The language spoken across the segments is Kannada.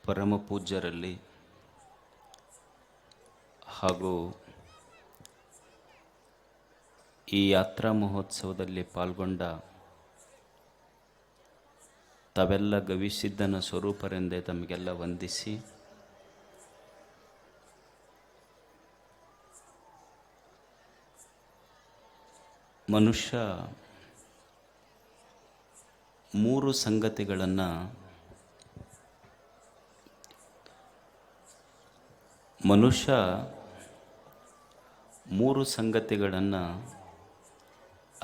ಪರಮ ಪೂಜ್ಯರಲ್ಲಿ ಹಾಗೂ ಈ ಯಾತ್ರಾ ಮಹೋತ್ಸವದಲ್ಲಿ ಪಾಲ್ಗೊಂಡ ತಾವೆಲ್ಲ ಗವಿಸಿದ್ಧನ ಸ್ವರೂಪರೆಂದೇ ತಮಗೆಲ್ಲ ವಂದಿಸಿ ಮನುಷ್ಯ ಮೂರು ಸಂಗತಿಗಳನ್ನು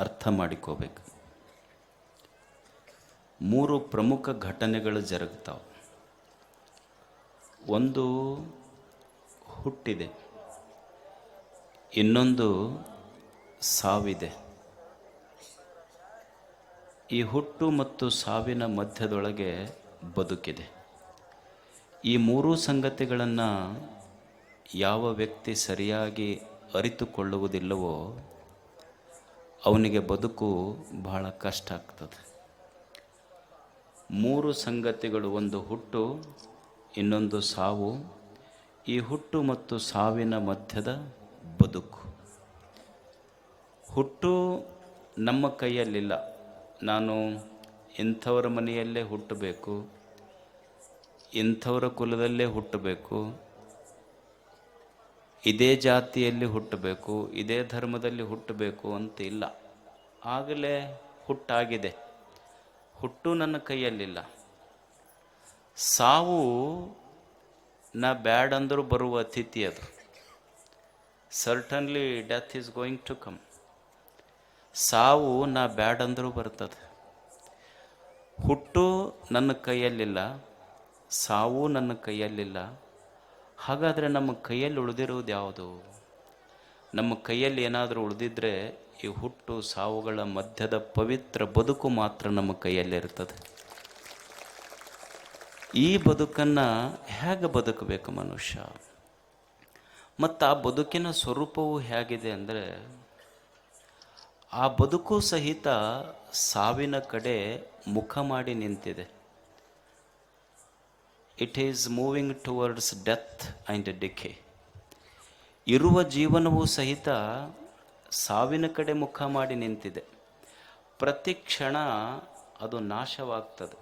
ಅರ್ಥ ಮಾಡಿಕೋಬೇಕು. ಮೂರು ಪ್ರಮುಖ ಘಟನೆಗಳು ಜರುಗ್ತಾವೆ. ಒಂದು ಹುಟ್ಟಿದೆ, ಇನ್ನೊಂದು ಸಾವಿದೆ. ಈ ಹುಟ್ಟು ಮತ್ತು ಸಾವಿನ ಮಧ್ಯದೊಳಗೆ ಬದುಕಿದೆ. ಈ ಮೂರೂ ಸಂಗತಿಗಳನ್ನು ಯಾವ ವ್ಯಕ್ತಿ ಸರಿಯಾಗಿ ಅರಿತುಕೊಳ್ಳುವುದಿಲ್ಲವೋ ಅವನಿಗೆ ಬದುಕು ಬಹಳ ಕಷ್ಟ ಆಗ್ತದೆ. ಮೂರು ಸಂಗತಿಗಳು, ಒಂದು ಹುಟ್ಟು, ಇನ್ನೊಂದು ಸಾವು, ಈ ಹುಟ್ಟು ಮತ್ತು ಸಾವಿನ ಮಧ್ಯದ ಬದುಕು. ಹುಟ್ಟು ನಮ್ಮ ಕೈಯಲ್ಲಿಲ್ಲ. ನಾನು ಇಂಥವರ ಮನೆಯಲ್ಲೇ ಹುಟ್ಟಬೇಕು, ಇಂಥವರ ಕುಲದಲ್ಲೇ ಹುಟ್ಟಬೇಕು, ಇದೇ ಜಾತಿಯಲ್ಲಿ ಹುಟ್ಟಬೇಕು, ಇದೇ ಧರ್ಮದಲ್ಲಿ ಹುಟ್ಟಬೇಕು ಅಂತ ಇಲ್ಲ. ಆಗಲೇ ಹುಟ್ಟಾಗಿದೆ. ಹುಟ್ಟು ನನ್ನ ಕೈಯಲ್ಲಿಲ್ಲ. ಸಾವು ನಾ ಬ್ಯಾಡ್ ಅಂದರೂ ಬರುವ ಅತಿಥಿ. ಅದು certainly death is going to come. ಸಾವು ನಾ ಬ್ಯಾಡ್ ಅಂದರೂ ಬರ್ತದೆ. ಹುಟ್ಟು ನನ್ನ ಕೈಯಲ್ಲಿಲ್ಲ, ಸಾವು ನನ್ನ ಕೈಯಲ್ಲಿಲ್ಲ. ಹಾಗಾದರೆ ನಮ್ಮ ಕೈಯಲ್ಲಿ ಉಳಿದಿರುವುದು ಯಾವುದು? ನಮ್ಮ ಕೈಯಲ್ಲಿ ಏನಾದರೂ ಉಳಿದಿದ್ರೆ ಈ ಹುಟ್ಟು ಸಾವುಗಳ ಮಧ್ಯದ ಪವಿತ್ರ ಬದುಕು ಮಾತ್ರ ನಮ್ಮ ಕೈಯಲ್ಲಿರ್ತದೆ. ಈ ಬದುಕನ್ನು ಹೇಗೆ ಬದುಕಬೇಕು ಮನುಷ್ಯ? ಮತ್ತು ಆ ಬದುಕಿನ ಸ್ವರೂಪವು ಹೇಗಿದೆ ಅಂದರೆ, ಆ ಬದುಕು ಸಹಿತ ಸಾವಿನ ಕಡೆ ಮುಖ ಮಾಡಿ ನಿಂತಿದೆ. It is moving towards death and decay. ಇರುವ ಜೀವನವೂ ಸಹಿತ ಸಾವಿನ ಕಡೆ ಮುಖ ಮಾಡಿ ನಿಂತಿದೆ. ಪ್ರತಿ ಕ್ಷಣ ಅದು ನಾಶವಾಗ್ತದೆ.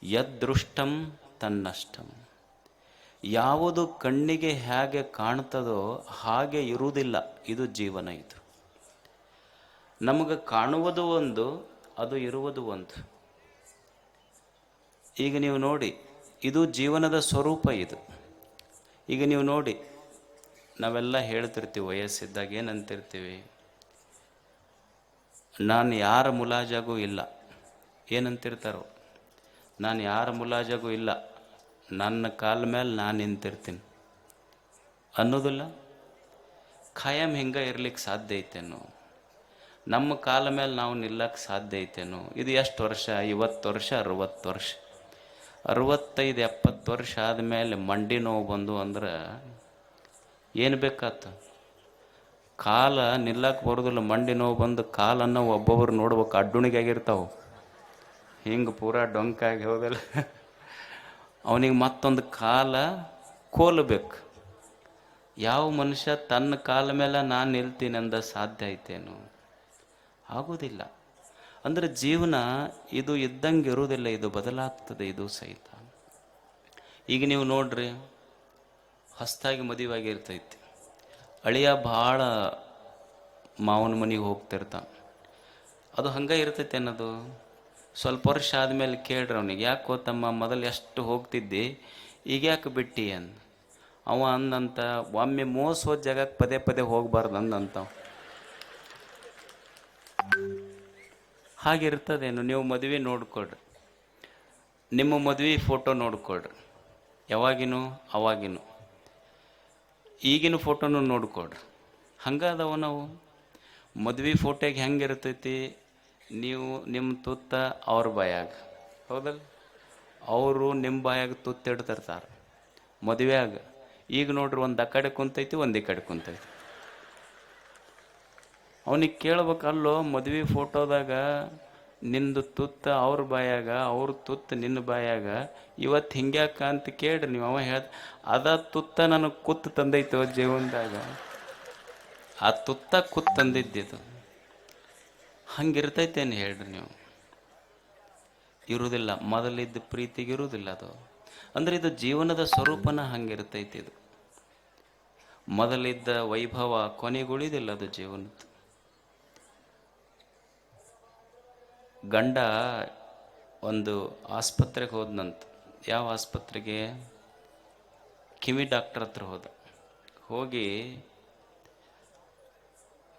ಯದೃಷ್ಟಂ ತನ್ನಷ್ಟಂ. ಯಾವುದು ಕಣ್ಣಿಗೆ ಹೇಗೆ ಕಾಣ್ತದೋ ಹಾಗೆ ಇರುವುದಿಲ್ಲ. ಇದು ಜೀವನ. ಇದು ನಮಗೆ ಕಾಣುವುದು ಒಂದು, ಅದು ಇರುವುದು ಒಂದು. ಈಗ ನೀವು ನೋಡಿ, ಇದು ಜೀವನದ ಸ್ವರೂಪ. ಇದು ಈಗ ನೀವು ನೋಡಿ, ನಾವೆಲ್ಲ ಹೇಳ್ತಿರ್ತೀವಿ ವಯಸ್ಸಿದ್ದಾಗ ಏನಂತಿರ್ತೀವಿ, ನಾನು ಯಾರ ಮುಲಾಜಾಗೂ ಇಲ್ಲ. ಏನಂತಿರ್ತಾರೋ, ನಾನು ಯಾರ ಮುಲಾಜಾಗೂ ಇಲ್ಲ, ನನ್ನ ಕಾಲ ಮೇಲೆ ನಾನು ನಿಂತಿರ್ತೀನಿ ಅನ್ನೋದಿಲ್ಲ. ಖಾಯಂ ಹಿಂಗೆ ಇರ್ಲಿಕ್ಕೆ ಸಾಧ್ಯ ಐತೇನೋ? ನಮ್ಮ ಕಾಲ ಮೇಲೆ ನಾವು ನಿಲ್ಲಕ್ಕೆ ಸಾಧ್ಯ ಐತೇನೋ? ಇದು ಎಷ್ಟು ವರ್ಷ? 50 ವರ್ಷ, 60 ವರ್ಷ, 65-70 ವರ್ಷ ಆದಮೇಲೆ ಮಂಡಿ ನೋವು ಬಂದು ಅಂದ್ರೆ ಏನು ಬೇಕಾತ? ಕಾಲ ನಿಲ್ಲಕ್ಕೆ ಬರೋದಿಲ್ಲ. ಮಂಡಿ ನೋವು ಬಂದು ಕಾಲನ್ನು ಒಬ್ಬೊಬ್ರು ನೋಡ್ಬೇಕು, ಅಡ್ಡುಣಿಗೆ ಆಗಿರ್ತಾವೆ, ಹಿಂಗೆ ಪೂರಾ ಡೊಂಕಾಗಿ ಹೋಗಲ್ಲ. ಅವನಿಗೆ ಮತ್ತೊಂದು ಕಾಲ ಕೋಲ್ಬೇಕು. ಯಾವ ಮನುಷ್ಯ ತನ್ನ ಕಾಲ ಮೇಲೆ ನಾನು ನಿಲ್ತೀನಿ ಅಂದ ಸಾಧ್ಯ ಐತೇನು? ಆಗೋದಿಲ್ಲ. ಅಂದರೆ ಜೀವನ ಇದು ಇದ್ದಂಗೆ ಇರುವುದಿಲ್ಲ, ಇದು ಬದಲಾಗ್ತದೆ. ಇದು ಸಹಿತ ಈಗ ನೀವು ನೋಡ್ರಿ, ಹೊಸದಾಗಿ ಮದುವೆಯಾಗಿರ್ತೈತಿ. ಅಳಿಯ ಭಾಳ ಮಾವನ ಮನೆಗೆ ಹೋಗ್ತಿರ್ತಾನೆ. ಅದು ಹಂಗೆ ಇರ್ತೈತಿ ಅನ್ನೋದು. ಸ್ವಲ್ಪ ವರ್ಷ ಆದಮೇಲೆ ಕೇಳ್ರಿ ಅವನಿಗೆ, ಯಾಕೋ ತಮ್ಮ ಮೊದಲು ಎಷ್ಟು ಹೋಗ್ತಿದ್ದಿ, ಈಗ ಯಾಕೆ ಬಿಟ್ಟಿ ಅಂದ. ಅವ ಅಂದಂತ, ಒಮ್ಮೆ ಮೋಸ ಹೋದ ಜಾಗಕ್ಕೆ ಪದೇ ಪದೇ ಹೋಗ್ಬಾರ್ದು ಅಂದಂತ. ಹಾಗಿರ್ತದೇನು? ನೀವು ಮದುವೆ ನೋಡ್ಕೊಳ್ರಿ, ನಿಮ್ಮ ಮದುವೆ ಫೋಟೋ ನೋಡ್ಕೊಳ್ರಿ, ಯಾವಾಗಿನೂ ಅವಾಗಿನೂ. ಈಗಿನ ಫೋಟೋನು ನೋಡ್ಕೊಳ್ರಿ. ಹಂಗದವ ನಾವು ಮದುವೆ ಫೋಟೋಗೆ ಹೆಂಗಿರ್ತೈತಿ, ನೀವು ನಿಮ್ಮ ತುತ್ತ ಅವ್ರ ಬಾಯಾಗ, ಹೌದಲ್ಲ? ಅವರು ನಿಮ್ಮ ಬಾಯಾಗ ತುತ್ತಿಡ್ತಿರ್ತಾರೆ ಮದುವೆಯಾಗ. ಈಗ ನೋಡ್ರಿ, ಒಂದು ಆ ಕಡೆ ಕುಂತೈತಿ, ಒಂದು ಈ ಕಡೆ ಕುಂತೈತಿ. ಅವನಿಗೆ ಕೇಳ್ಬೇಕಲ್ಲೋ, ಮದುವೆ ಫೋಟೋದಾಗ ನಿಂದು ತುತ್ತ ಅವ್ರ ಬಾಯಾಗ, ಅವ್ರ ತುತ್ತ ನಿನ್ನ ಬಾಯಾಗ, ಇವತ್ತು ಹಿಂಗ್ಯಾಕ ಅಂತ ಕೇಳ್ರಿ ನೀವು. ಅವ ಹೇಳ್ದ, ಅದ ತುತ್ತ ನನಗೆ ಕುತ್ತು ತಂದೈತೋ ಜೀವನದಾಗ, ಆ ತುತ್ತ ಕುತ್ತು ತಂದಿದ್ದಿದು. ಹಂಗಿರ್ತೈತೇನು ಹೇಳ್ರಿ ನೀವು? ಇರುವುದಿಲ್ಲ. ಮೊದಲಿದ್ದ ಪ್ರೀತಿಗೆ ಇರುವುದಿಲ್ಲ ಅದು. ಅಂದರೆ ಇದು ಜೀವನದ ಸ್ವರೂಪನ ಹಂಗಿರ್ತೈತಿ. ಇದು ಮೊದಲಿದ್ದ ವೈಭವ ಕೊನೆಗುಳಿದಿಲ್ಲ ಅದು ಜೀವನದ. ಗಂಡ ಒಂದು ಆಸ್ಪತ್ರೆಗೆ ಹೋದನಂತ. ಯಾವ ಆಸ್ಪತ್ರೆಗೆ? ಕಿವಿ ಡಾಕ್ಟರ್ ಹತ್ರ ಹೋದ. ಹೋಗಿ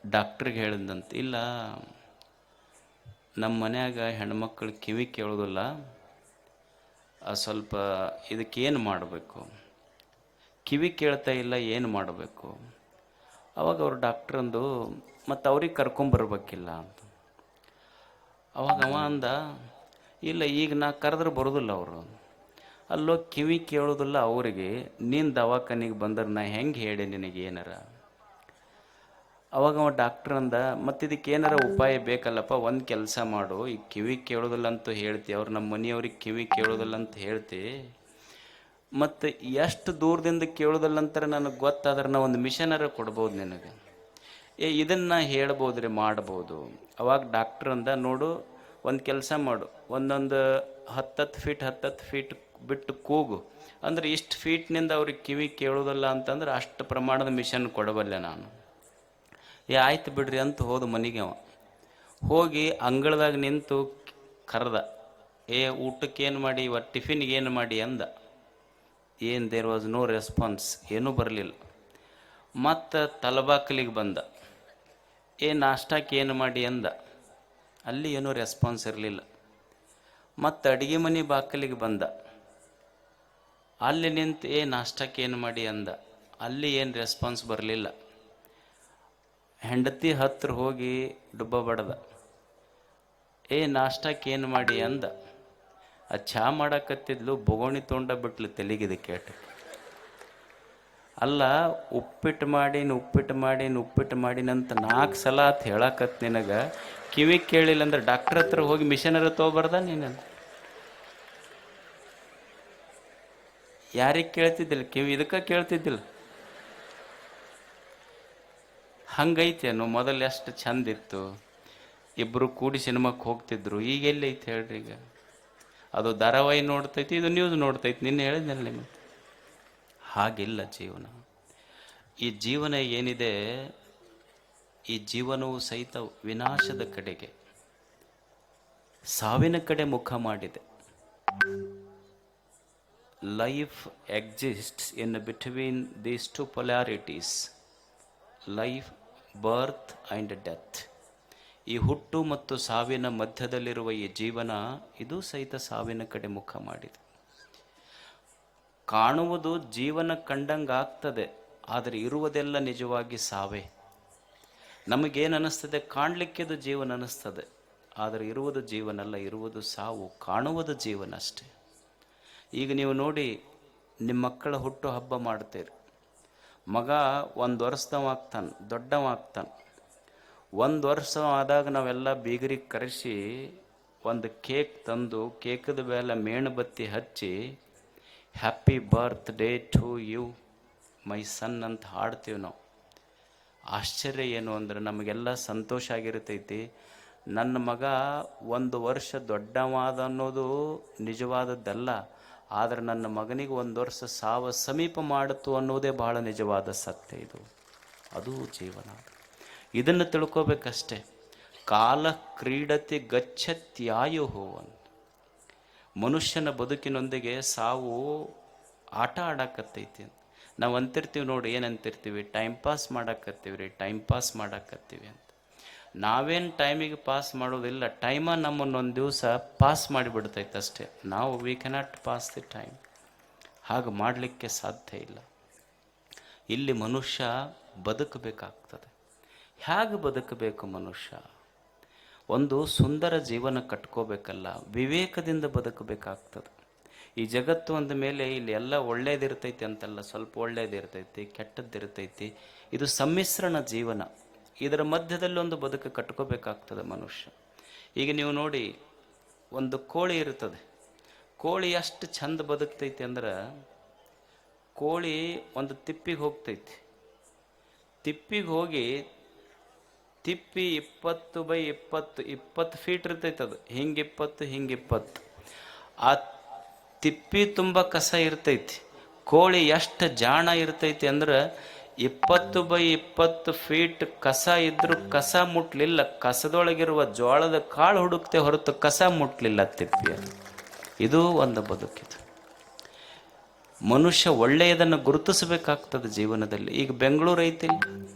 ಡಾಕ್ಟ್ರಿಗೆ ಹೇಳಿದಂತ, ಇಲ್ಲ ನಮ್ಮ ಮನ್ಯಾಗ ಹೆಣ್ಮಕ್ಳು ಕಿವಿ ಕೇಳೋದಿಲ್ಲ, ಸ್ವಲ್ಪ ಇದಕ್ಕೇನು ಮಾಡಬೇಕು, ಕಿವಿ ಕೇಳ್ತಾ ಇಲ್ಲ, ಏನು ಮಾಡಬೇಕು? ಅವಾಗ ಅವ್ರು ಡಾಕ್ಟ್ರಂದು, ಮತ್ತು ಅವ್ರಿಗೆ ಕರ್ಕೊಂಬರ್ಬೇಕಿಲ್ಲ ಅಂತ. ಅವಾಗ ಅವ ಅಂದ, ಇಲ್ಲ ಈಗ ನಾ ಕರೆದ್ರೆ ಬರೋದಿಲ್ಲ ಅವರು. ಅಲ್ಲೋ ಕಿವಿ ಕೇಳೋದಿಲ್ಲ ಅವರಿಗೆ, ನೀನು ದವಾಖಾನಿಗೆ ಬಂದ್ರೆ ನಾ ಹೆಂಗೆ ಹೇಳಿ ನಿನಗೆ ಏನಾರ? ಅವಾಗ ಅವ ಡಾಕ್ಟ್ರ್ ಅಂದ, ಮತ್ತು ಇದಕ್ಕೆ ಏನಾರ ಉಪಾಯ ಬೇಕಲ್ಲಪ್ಪ, ಒಂದು ಕೆಲಸ ಮಾಡು, ಈಗ ಕಿವಿ ಕೇಳೋದಿಲ್ಲ ಅಂತ ಹೇಳ್ತಿ, ಅವ್ರು ನಮ್ಮ ಮನೆಯವ್ರಿಗೆ ಕಿವಿ ಕೇಳೋದಿಲ್ಲ ಅಂತ ಹೇಳ್ತಿ, ಮತ್ತು ಎಷ್ಟು ದೂರದಿಂದ ಕೇಳೋದಿಲ್ಲ ಅಂತಾರೆ ನನಗೆ ಗೊತ್ತಾದ್ರೆ ನಾ ಒಂದು ಮಿಷನರ ಕೊಡ್ಬೋದು ನಿನಗೆ. ಇದನ್ನು ಹೇಳ್ಬೋದು ರೀ, ಮಾಡ್ಬೋದು. ಅವಾಗ ಡಾಕ್ಟ್ರ್ ಅಂದ, ನೋಡು ಒಂದು ಕೆಲಸ ಮಾಡು, ಒಂದೊಂದು 10 ಫೀಟ್ ಬಿಟ್ಟು ಕೂಗು, ಅಂದರೆ ಇಷ್ಟು ಫೀಟ್ನಿಂದ ಅವ್ರಿಗೆ ಕಿವಿ ಕೇಳೋದಿಲ್ಲ ಅಂತಂದ್ರೆ ಅಷ್ಟು ಪ್ರಮಾಣದ ಮಿಷನ್ ಕೊಡಬಲ್ಲೆ ನಾನು. ಆಯ್ತು ಬಿಡ್ರಿ ಅಂತ ಹೋದ ಮನೆಗೆ. ಅವ ಹೋಗಿ ಅಂಗಳದಾಗ ನಿಂತು ಕರೆದ, ಊಟಕ್ಕೇನು ಮಾಡಿ, ಇವತ್ತು ಟಿಫಿನ್ಗೆ ಏನು ಮಾಡಿ ಅಂದ. ಏನು ದೇರ್ ವಾಸ್ ನೋ ರೆಸ್ಪಾನ್ಸ್, ಏನೂ ಬರಲಿಲ್ಲ. ಮತ್ತು ತಲಬಾಕಲಿಗೆ ಬಂದ, ನಾಷ್ಟಕ್ಕೆ ಏನು ಮಾಡಿ ಅಂದ. ಅಲ್ಲಿ ಏನೂ ರೆಸ್ಪಾನ್ಸ್ ಇರಲಿಲ್ಲ. ಮತ್ತು ಅಡುಗೆ ಮನೆ ಬಾಕಲಿಗೆ ಬಂದ, ಅಲ್ಲಿ ನಿಂತು ನಾಷ್ಟಕ್ಕೆ ಏನು ಮಾಡಿ ಅಂದ. ಅಲ್ಲಿ ಏನು ರೆಸ್ಪಾನ್ಸ್ ಬರಲಿಲ್ಲ. ಹೆಂಡತಿ ಹತ್ರ ಹೋಗಿ ಡುಬ್ಬ ಬಡ್ದ, ನಾಷ್ಟಕ್ಕೆ ಏನು ಮಾಡಿ ಅಂದ. ಚಹಾ ಮಾಡಕತ್ತಿದ್ಲು, ಬೊಗೋಣಿ ತೊಗೊಂಡ ಬಿಟ್ಲು ತೆಲಿಗಿದೆ ಕೇಟ. ಅಲ್ಲ, ಉಪ್ಪಿಟ್ಟು ಮಾಡಿನಂತ 4 ಸಲ ಅಂತ ಹೇಳಕತ್ ನಿನಗೆ, ಕಿವಿ ಕೇಳಿಲ್ಲ ಅಂದ್ರೆ ಡಾಕ್ಟ್ರ್ ಹತ್ರ ಹೋಗಿ ಮಿಷನರ ತೊಗೊಬಾರ್ದ ನೀನು? ಯಾರಿಗೆ ಕೇಳ್ತಿದ್ದಿಲ್ಲ ಕಿವಿ? ಇದಕ್ಕೆ ಕೇಳ್ತಿದ್ದಿಲ್ಲ. ಹಂಗೈತೇನು? ಮೊದಲು ಎಷ್ಟು ಚಂದಿತ್ತು, ಇಬ್ಬರು ಕೂಡಿ ಸಿನಿಮಾಕ್ಕೆ ಹೋಗ್ತಿದ್ರು. ಈಗ ಎಲ್ಲೈತೆ ಹೇಳ್ರಿ? ಈಗ ಅದು ಧಾರಾವಾಹಿ ನೋಡ್ತೈತಿ, ಇದು ನ್ಯೂಸ್ ನೋಡ್ತೈತಿ. ನಿನ್ನೆ ಹೇಳಿದ್ನಲ್ಲ ನಿಮಗೆ. ಹಾಗಿಲ್ಲ ಜೀವನ. ಈ ಜೀವನ ಏನಿದೆ, ಈ ಜೀವನವು ಸಹಿತ ವಿನಾಶದ ಕಡೆಗೆ, ಸಾವಿನ ಕಡೆ ಮುಖ ಮಾಡಿದೆ. Life exists in between these 2 polarities, life, birth and death. ಈ ಹುಟ್ಟು ಮತ್ತು ಸಾವಿನ ಮಧ್ಯದಲ್ಲಿರುವ ಈ ಜೀವನ, ಇದು ಸಹಿತ ಸಾವಿನ ಕಡೆ ಮುಖ ಮಾಡಿದೆ. ಕಾಣುವುದು ಜೀವನ ಕಂಡಂಗೆ ಆಗ್ತದೆ, ಆದರೆ ಇರುವುದೆಲ್ಲ ನಿಜವಾಗಿ ಸಾವೇ. ನಮಗೇನು ಅನ್ನಿಸ್ತದೆ? ಕಾಣಲಿಕ್ಕಿದು ಜೀವನ ಅನ್ನಿಸ್ತದೆ, ಆದರೆ ಇರುವುದು ಜೀವನಲ್ಲ, ಇರುವುದು ಸಾವು. ಕಾಣುವುದು ಜೀವನ ಅಷ್ಟೇ. ಈಗ ನೀವು ನೋಡಿ, ನಿಮ್ಮ ಮಕ್ಕಳ ಹುಟ್ಟು ಹಬ್ಬ ಮಾಡ್ತೀರಿ. ಮಗ 1 ವರ್ಷದವ ಆಗ್ತಾನೆ, ದೊಡ್ಡವ ಆಗ್ತಾನೆ. 1 ವರ್ಷ ಆದಾಗ ನಾವೆಲ್ಲ ಬೀಗರಿಗೆ ಕರೆಸಿ ಒಂದು ಕೇಕ್ ತಂದು, ಕೇಕದ ಮೇಲೆ ಮೇಣಬತ್ತಿ ಹಚ್ಚಿ, happy birthday to you my son ಅಂತ ಹಾಡ್ತೀವಿ ನಾವು. ಆಶ್ಚರ್ಯ ಏನು ಅಂದರೆ, ನಮಗೆಲ್ಲ ಸಂತೋಷ ಆಗಿರ್ತೈತಿ. ನನ್ನ ಮಗ 1 ವರ್ಷ ದೊಡ್ಡವಾದ ಅನ್ನೋದು ನಿಜವಾದದ್ದಲ್ಲ, ಆದರೆ ನನ್ನ ಮಗನಿಗೆ 1 ವರ್ಷ ಸಾವು ಸಮೀಪ ಮಾಡಿತು ಅನ್ನೋದೇ ಬಹಳ ನಿಜವಾದ ಸತ್ಯ. ಇದು ಅದು ಜೀವನ. ಇದನ್ನು ತಿಳ್ಕೋಬೇಕಷ್ಟೆ. ಕಾಲ ಕ್ರೀಡತಿ ಗಚ್ಚತ್ಯಾಯು ಅಂತ. ಮನುಷ್ಯನ ಬದುಕಿನೊಂದಿಗೆ ಸಾವು ಆಟ ಆಡಕತ್ತೈತಿ. ನಾವು ಅಂತಿರ್ತೀವಿ ನೋಡಿ, ಏನಂತಿರ್ತೀವಿ? ಟೈಮ್ ಪಾಸ್ ಮಾಡಕತ್ತೀವಿ ಅಂತ. ನಾವೇನು ಟೈಮಿಗೆ ಪಾಸ್ ಮಾಡೋದಿಲ್ಲ, ಟೈಮ ನಮ್ಮನ್ನೊಂದು ದಿವಸ ಪಾಸ್ ಮಾಡಿಬಿಡ್ತೈತೆ ಅಷ್ಟೇ. ನಾವು we cannot pass the time. ಹಾಗೆ ಮಾಡಲಿಕ್ಕೆ ಸಾಧ್ಯ ಇಲ್ಲ. ಇಲ್ಲಿ ಮನುಷ್ಯ ಬದುಕಬೇಕಾಗ್ತದೆ. ಹೇಗೆ ಬದುಕಬೇಕು ಮನುಷ್ಯ? ಒಂದು ಸುಂದರ ಜೀವನ ಕಟ್ಕೋಬೇಕಲ್ಲ, ವಿವೇಕದಿಂದ ಬದುಕಬೇಕಾಗ್ತದೆ. ಈ ಜಗತ್ತು ಅಂದ ಮೇಲೆ ಇಲ್ಲಿ ಎಲ್ಲ ಒಳ್ಳೇದಿರ್ತೈತಿ ಅಂತಲ್ಲ, ಸ್ವಲ್ಪ ಒಳ್ಳೇದಿರ್ತೈತಿ, ಕೆಟ್ಟದ್ದಿರ್ತೈತಿ. ಇದು ಸಮ್ಮಿಶ್ರಣ ಜೀವನ. ಇದರ ಮಧ್ಯದಲ್ಲಿ ಒಂದು ಬದುಕು ಕಟ್ಕೋಬೇಕಾಗ್ತದೆ ಮನುಷ್ಯ. ಈಗ ನೀವು ನೋಡಿ, ಒಂದು ಕೋಳಿ ಇರ್ತದೆ. ಕೋಳಿ ಎಷ್ಟು ಚಂದ ಬದುಕ್ತೈತಿ ಅಂದ್ರೆ, ಕೋಳಿ ಒಂದು ತಿಪ್ಪಿಗೆ ಹೋಗ್ತೈತಿ. ತಿಪ್ಪಿಗೆ ಹೋಗಿ ತಿಪ್ಪಿ 20 ಫೀಟ್ ಇರ್ತೈತೆ. ಅದು ಹಿಂಗೆ 20 ಆ ತಿಪ್ಪಿ ತುಂಬ ಕಸ ಇರ್ತೈತಿ. ಕೋಳಿ ಎಷ್ಟು ಜಾಣ ಇರ್ತೈತಿ ಅಂದ್ರೆ 20 ಫೀಟ್ ಕಸ ಇದ್ರೂ ಕಸ ಮುಟ್ಲಿಲ್ಲ. ಕಸದೊಳಗಿರುವ ಜೋಳದ ಕಾಳು ಹುಡುಕ್ತೆ ಹೊರತು ಕಸ ಮುಟ್ಲಿಲ್ಲ ತಿಪ್ಪಿ. ಇದು ಒಂದು ಬದುಕಿದು. ಮನುಷ್ಯ ಒಳ್ಳೆಯದನ್ನು ಗುರುತಿಸಬೇಕಾಗ್ತದೆ ಜೀವನದಲ್ಲಿ. ಈಗ ಬೆಂಗಳೂರು ಐತಿ,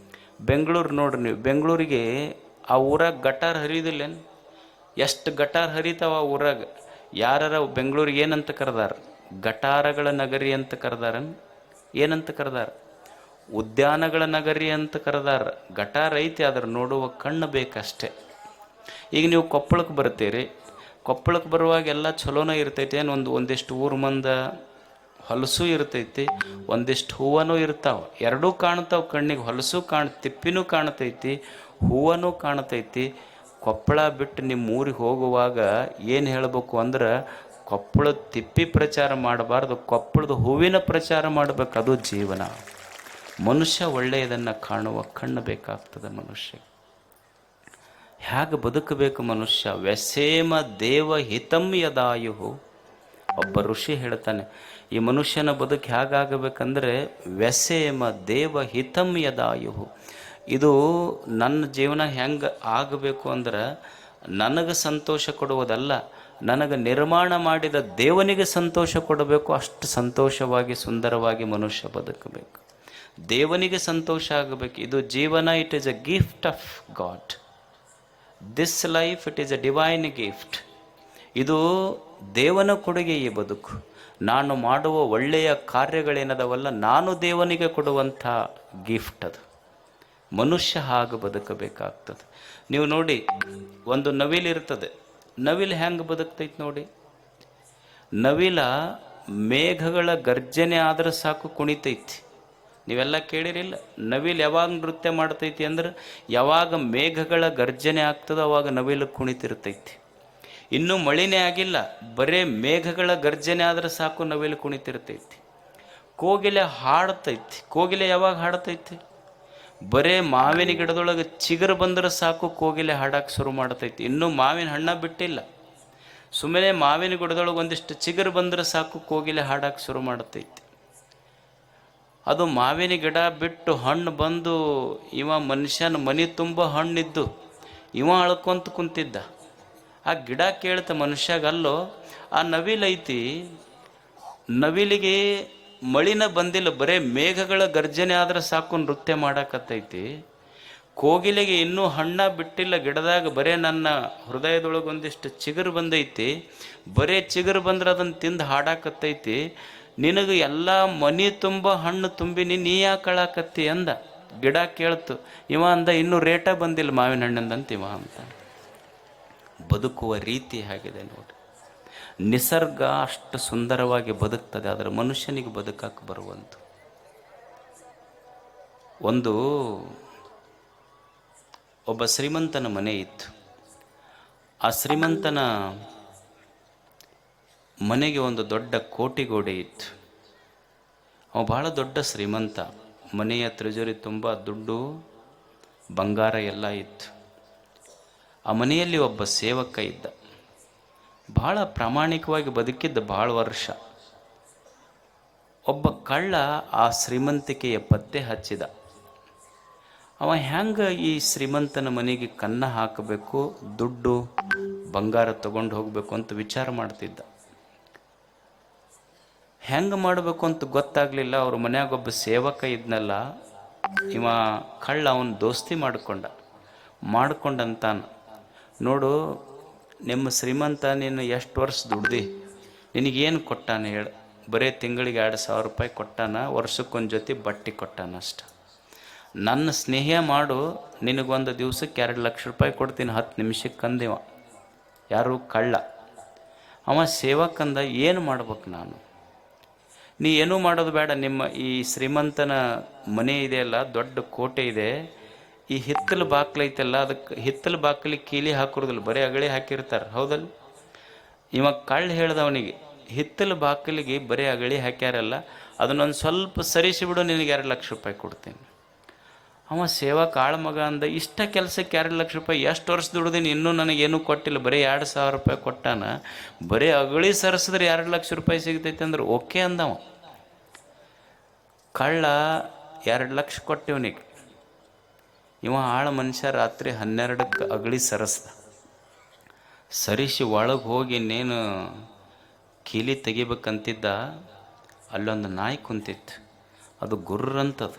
ಬೆಂಗಳೂರು ನೋಡ್ರಿ ನೀವು. ಬೆಂಗಳೂರಿಗೆ ಆ ಊರಾಗ ಗಟಾರ್ ಹರಿಯೋದಿಲ್ಲೇನು? ಎಷ್ಟು ಗಟಾರ್ ಹರಿತಾವ ಆ ಊರಾಗ. ಯಾರ ಬೆಂಗಳೂರಿಗೆ ಏನಂತ ಕರೆದಾರ? ಗಟಾರಗಳ ನಗರಿ ಅಂತ ಕರೆದಾರ. ಏನಂತ ಕರೆದಾರ? ಉದ್ಯಾನಗಳ ನಗರಿ ಅಂತ ಕರೆದಾರ. ಗಟಾರ ಐತಿ, ಅದ್ರ ನೋಡುವ ಕಣ್ಣು ಬೇಕಷ್ಟೆ. ಈಗ ನೀವು ಕೊಪ್ಪಳಕ್ಕೆ ಬರ್ತೀರಿ. ಕೊಪ್ಪಳಕ್ಕೆ ಬರುವಾಗ ಎಲ್ಲ ಚಲೋನೇ ಇರ್ತೈತಿ. ಏನು ಒಂದಿಷ್ಟು ಊರು ಮಂದ ಹೊಲಸು ಇರ್ತೈತಿ, ಒಂದಿಷ್ಟು ಹೂವನೂ ಇರ್ತಾವೆ. ಎರಡೂ ಕಾಣ್ತಾವೆ ಕಣ್ಣಿಗೆ. ಹೊಲಸು ತಿಪ್ಪಿನೂ ಕಾಣ್ತೈತಿ, ಹೂವನೂ ಕಾಣ್ತೈತಿ. ಕೊಪ್ಪಳ ಬಿಟ್ಟು ನಿಮ್ಮ ಊರಿಗೆ ಹೋಗುವಾಗ ಏನು ಹೇಳಬೇಕು ಅಂದ್ರೆ, ಕೊಪ್ಪಳದ ತಿಪ್ಪಿ ಪ್ರಚಾರ ಮಾಡಬಾರ್ದು, ಕೊಪ್ಪಳದ ಹೂವಿನ ಪ್ರಚಾರ ಮಾಡಬೇಕು. ಅದು ಜೀವನ. ಮನುಷ್ಯ ಒಳ್ಳೆಯದನ್ನು ಕಾಣುವ ಕಣ್ಣು ಬೇಕಾಗ್ತದೆ ಮನುಷ್ಯ. ಹೇಗೆ ಬದುಕಬೇಕು ಮನುಷ್ಯ? ವ್ಯಸೇಮ ದೇವ ಹಿತಂ ಯದಾಯು. ಒಬ್ಬ ಋಷಿ ಹೇಳ್ತಾನೆ, ಈ ಮನುಷ್ಯನ ಬದುಕು ಹೇಗಾಗಬೇಕಂದ್ರೆ, ವ್ಯಸೇಮ ದೇವ ಹಿತಂ ಯದಾಯು. ಇದು ನನ್ನ ಜೀವನ ಹೆಂಗೆ ಆಗಬೇಕು ಅಂದ್ರೆ, ನನಗೆ ಸಂತೋಷ ಕೊಡುವುದಲ್ಲ, ನನಗೆ ನಿರ್ಮಾಣ ಮಾಡಿದ ದೇವನಿಗೆ ಸಂತೋಷ ಕೊಡಬೇಕು. ಅಷ್ಟು ಸಂತೋಷವಾಗಿ ಸುಂದರವಾಗಿ ಮನುಷ್ಯ ಬದುಕಬೇಕು. ದೇವನಿಗೆ ಸಂತೋಷ ಆಗಬೇಕು. ಇದು ಜೀವನ, it is A gift of god. This life it is A divine gift. ಇದು ದೇವನ ಕೊಡುಗೆ ಈ ಬದುಕು. ನಾನು ಮಾಡುವ ಒಳ್ಳೆಯ ಕಾರ್ಯಗಳೇನದವಲ್ಲ, ನಾನು ದೇವನಿಗೆ ಕೊಡುವಂಥ ಗಿಫ್ಟ್ ಅದು. ಮನುಷ್ಯ ಹಾಗೆ ಬದುಕಬೇಕಾಗ್ತದೆ. ನೀವು ನೋಡಿ, ಒಂದು ನವಿಲಿರ್ತದೆ. ನವಿಲು ಹೆಂಗೆ ಬದುಕ್ತೈತೆ ನೋಡಿ. ನವಿಲ ಮೇಘಗಳ ಗರ್ಜನೆ ಆದ್ರೆ ಸಾಕು ಕುಣಿತೈತಿ. ನೀವೆಲ್ಲ ಕೇಳಿರಿಲ್ಲ? ನವಿಲು ಯಾವಾಗ ನೃತ್ಯ ಮಾಡ್ತೈತಿ ಅಂದ್ರೆ, ಯಾವಾಗ ಮೇಘಗಳ ಗರ್ಜನೆ ಆಗ್ತದೋ ಅವಾಗ ನವಿಲು ಕುಣಿತಿರ್ತೈತಿ. ಇನ್ನೂ ಮಳಿನೇ ಆಗಿಲ್ಲ, ಬರೇ ಮೇಘಗಳ ಗರ್ಜನೆ ಆದ್ರೆ ಸಾಕು ನವಿಲು ಕುಣಿತಿರ್ತೈತಿ. ಕೋಗಿಲೆ ಹಾಡ್ತೈತಿ. ಕೋಗಿಲೆ ಯಾವಾಗ ಹಾಡ್ತೈತಿ? ಬರೇ ಮಾವಿನ ಗಿಡದೊಳಗೆ ಚಿಗುರು ಬಂದ್ರೆ ಸಾಕು ಕೋಗಿಲೆ ಹಾಡಕ್ಕೆ ಶುರು ಮಾಡ್ತೈತಿ. ಇನ್ನೂ ಮಾವಿನ ಹಣ್ಣ ಬಿಟ್ಟಿಲ್ಲ, ಸುಮ್ಮನೆ ಮಾವಿನ ಗಿಡದೊಳಗೆ ಒಂದಿಷ್ಟು ಚಿಗುರು ಬಂದ್ರೆ ಸಾಕು ಕೋಗಿಲೆ ಹಾಡಕ್ಕೆ ಶುರು ಮಾಡ್ತೈತಿ. ಅದು ಮಾವಿನ ಗಿಡ ಬಿಟ್ಟು ಹಣ್ಣು ಬಂದು ಇವ ಮನುಷ್ಯನ ಮನೆ ತುಂಬ ಹಣ್ಣಿದ್ದು ಇವ ಅಳ್ಕೊಂತ ಕುಂತಿದ್ದ. ಆ ಗಿಡ ಕೇಳ್ತ ಮನುಷ್ಯಾಗಲ್ಲೋ. ಆ ನವಿಲೈತಿ, ನವಿಲಿಗೆ ಮಳಿನ ಬಂದಿಲ್ಲ, ಬರೇ ಮೇಘಗಳ ಗರ್ಜನೆ ಆದ್ರೆ ಸಾಕು ನೃತ್ಯ ಮಾಡಕತ್ತೈತಿ. ಕೋಗಿಲೆಗೆ ಇನ್ನೂ ಹಣ್ಣ ಬಿಟ್ಟಿಲ್ಲ ಗಿಡದಾಗ, ಬರೇ ನನ್ನ ಹೃದಯದೊಳಗೊಂದಿಷ್ಟು ಚಿಗುರು ಬಂದೈತಿ, ಬರೇ ಚಿಗುರು ಬಂದ್ರೆ ಅದನ್ನು ತಿಂದು ಹಾಡಾಕತ್ತೈತಿ. ನಿನಗೆ ಎಲ್ಲ ಮನೆ ತುಂಬ ಹಣ್ಣು ತುಂಬಿನಿ, ನೀ ಯಾಕೆ ಅಳಾಕತ್ತಿ ಅಂದ. ಗಿಡ ಕೇಳ್ತು. ಇವ ಅಂದ, ಇನ್ನೂ ರೇಟ ಬಂದಿಲ್ಲ ಮಾವಿನ ಹಣ್ಣಿಂದಂತ ಇವ ಅಂತ. ಬದುಕುವ ರೀತಿ ಆಗಿದೆ ನೋಡಿ. ನಿಸರ್ಗ ಅಷ್ಟು ಸುಂದರವಾಗಿ ಬದುಕ್ತದೆ, ಆದರೆ ಮನುಷ್ಯನಿಗೆ ಬದುಕಕ್ಕೆ ಬರುವಂಥ ಒಬ್ಬ ಶ್ರೀಮಂತನ ಮನೆ ಇತ್ತು. ಆ ಶ್ರೀಮಂತನ ಮನೆಗೆ ಒಂದು ದೊಡ್ಡ ಕೋಟೆಗೋಡೆ ಇತ್ತು. ಅವ ಭಾಳ ದೊಡ್ಡ ಶ್ರೀಮಂತ. ಮನೆಯ ತಿಜೋರಿ ತುಂಬ ದುಡ್ಡು ಬಂಗಾರ ಎಲ್ಲ ಇತ್ತು. ಆ ಮನೆಯಲ್ಲಿ ಒಬ್ಬ ಸೇವಕ ಇದ್ದ. ಭಾಳ ಪ್ರಾಮಾಣಿಕವಾಗಿ ಬದುಕಿದ್ದ ಭಾಳ ವರ್ಷ. ಒಬ್ಬ ಕಳ್ಳ ಆ ಶ್ರೀಮಂತಿಕೆಯ ಪತ್ತೆ ಹಚ್ಚಿದ. ಅವ ಹೆಂಗೆ ಈ ಶ್ರೀಮಂತನ ಮನೆಗೆ ಕನ್ನ ಹಾಕಬೇಕು, ದುಡ್ಡು ಬಂಗಾರ ತಗೊಂಡು ಹೋಗಬೇಕು ಅಂತ ವಿಚಾರ ಮಾಡ್ತಿದ್ದ. ಹೆಂಗೆ ಮಾಡಬೇಕು ಅಂತ ಗೊತ್ತಾಗಲಿಲ್ಲ. ಅವ್ರ ಮನ್ಯಾಗ ಒಬ್ಬ ಸೇವಕ ಇದ್ನಲ್ಲ, ಇವ ಕಳ್ಳ ಅವನು ದೋಸ್ತಿ ಮಾಡ್ಕೊಂಡಂತಾನ, ನೋಡು ನಿಮ್ಮ ಶ್ರೀಮಂತ ನೀನು ಎಷ್ಟು ವರ್ಷ ದುಡ್ದು ನಿನಗೇನು ಕೊಟ್ಟಾನ ಹೇಳು. ಬರೀ ತಿಂಗಳಿಗೆ 2,000 ರೂಪಾಯಿ ಕೊಟ್ಟಾನ, ವರ್ಷಕ್ಕೊಂದು ಜೊತೆ ಬಟ್ಟೆ ಕೊಟ್ಟಾನ ಅಷ್ಟ. ನನ್ನ ಸ್ನೇಹ ಮಾಡು, ನಿನಗೊಂದು ದಿವ್ಸಕ್ಕೆ 2 ಲಕ್ಷ ರೂಪಾಯಿ ಕೊಡ್ತೀನಿ 10 ನಿಮಿಷಕ್ಕೆ ಅಂದಿವ. ಯಾರು? ಕಳ್ಳ. ಅವ ಸೇವಕಂದ, ಏನು ಮಾಡ್ಬೇಕು ನಾನು? ನೀ ಏನೂ ಮಾಡೋದು ಬೇಡ, ನಿಮ್ಮ ಈ ಶ್ರೀಮಂತನ ಮನೆ ಇದೆಯಲ್ಲ, ದೊಡ್ಡ ಕೋಟೆ ಇದೆ, ಈ ಹಿತ್ತಲು ಬಾಕ್ಲೈತಲ್ಲ, ಅದಕ್ಕೆ ಹಿತ್ತಲು ಬಾಕ್ಲಿಗೆ ಕೀಲಿ ಹಾಕೋದಿಲ್ಲ, ಬರೀ ಅಗಳಿ ಹಾಕಿರ್ತಾರೆ, ಹೌದಲ್ಲ? ಇವಾಗ ಕಳ್ಳ ಹೇಳ್ದವನಿಗೆ ಹಿತ್ತಲು ಬಾಕಲಿಗೆ ಬರೀ ಅಗಳಿ ಹಾಕ್ಯಾರಲ್ಲ, ಅದನ್ನೊಂದು ಸ್ವಲ್ಪ ಸರಿಸಿಬಿಡು, ನಿನಗೆ 2 ಲಕ್ಷ ರೂಪಾಯಿ ಕೊಡ್ತೀನಿ. ಅವ ಸೇವಾ ಕಾಳ ಮಗ ಅಂದ, ಇಷ್ಟ ಕೆಲಸಕ್ಕೆ 2 ಲಕ್ಷ ರೂಪಾಯಿ, ಎಷ್ಟು ವರ್ಷ ದುಡ್ದೀನಿ, ಇನ್ನೂ ನನಗೇನು ಕೊಟ್ಟಿಲ್ಲ, ಬರೀ 2,000 ರೂಪಾಯಿ ಕೊಟ್ಟಾನ, ಬರೀ ಅಗಳಿ ಸರಿಸಿದ್ರೆ 2 ಲಕ್ಷ ರೂಪಾಯಿ ಸಿಗ್ತೈತೆ ಅಂದ್ರೆ ಓಕೆ ಅಂದವ. ಕಳ್ಳ 2 ಲಕ್ಷ ಕೊಟ್ಟಿವನಿಗೆ. ಇವ ಆಳ ಮನುಷ್ಯ ರಾತ್ರಿ 12ಕ್ಕೆ ಅಗಳಿ ಸರಿಸಿ ಒಳಗೆ ಹೋಗಿ ಇನ್ನೇನು ಕೀಲಿ ತೆಗಿಬೇಕಂತಿದ್ದ, ಅಲ್ಲೊಂದು ನಾಯಿ ಕುಂತಿತ್ತು, ಅದು ಗುರ್ರಂತದು.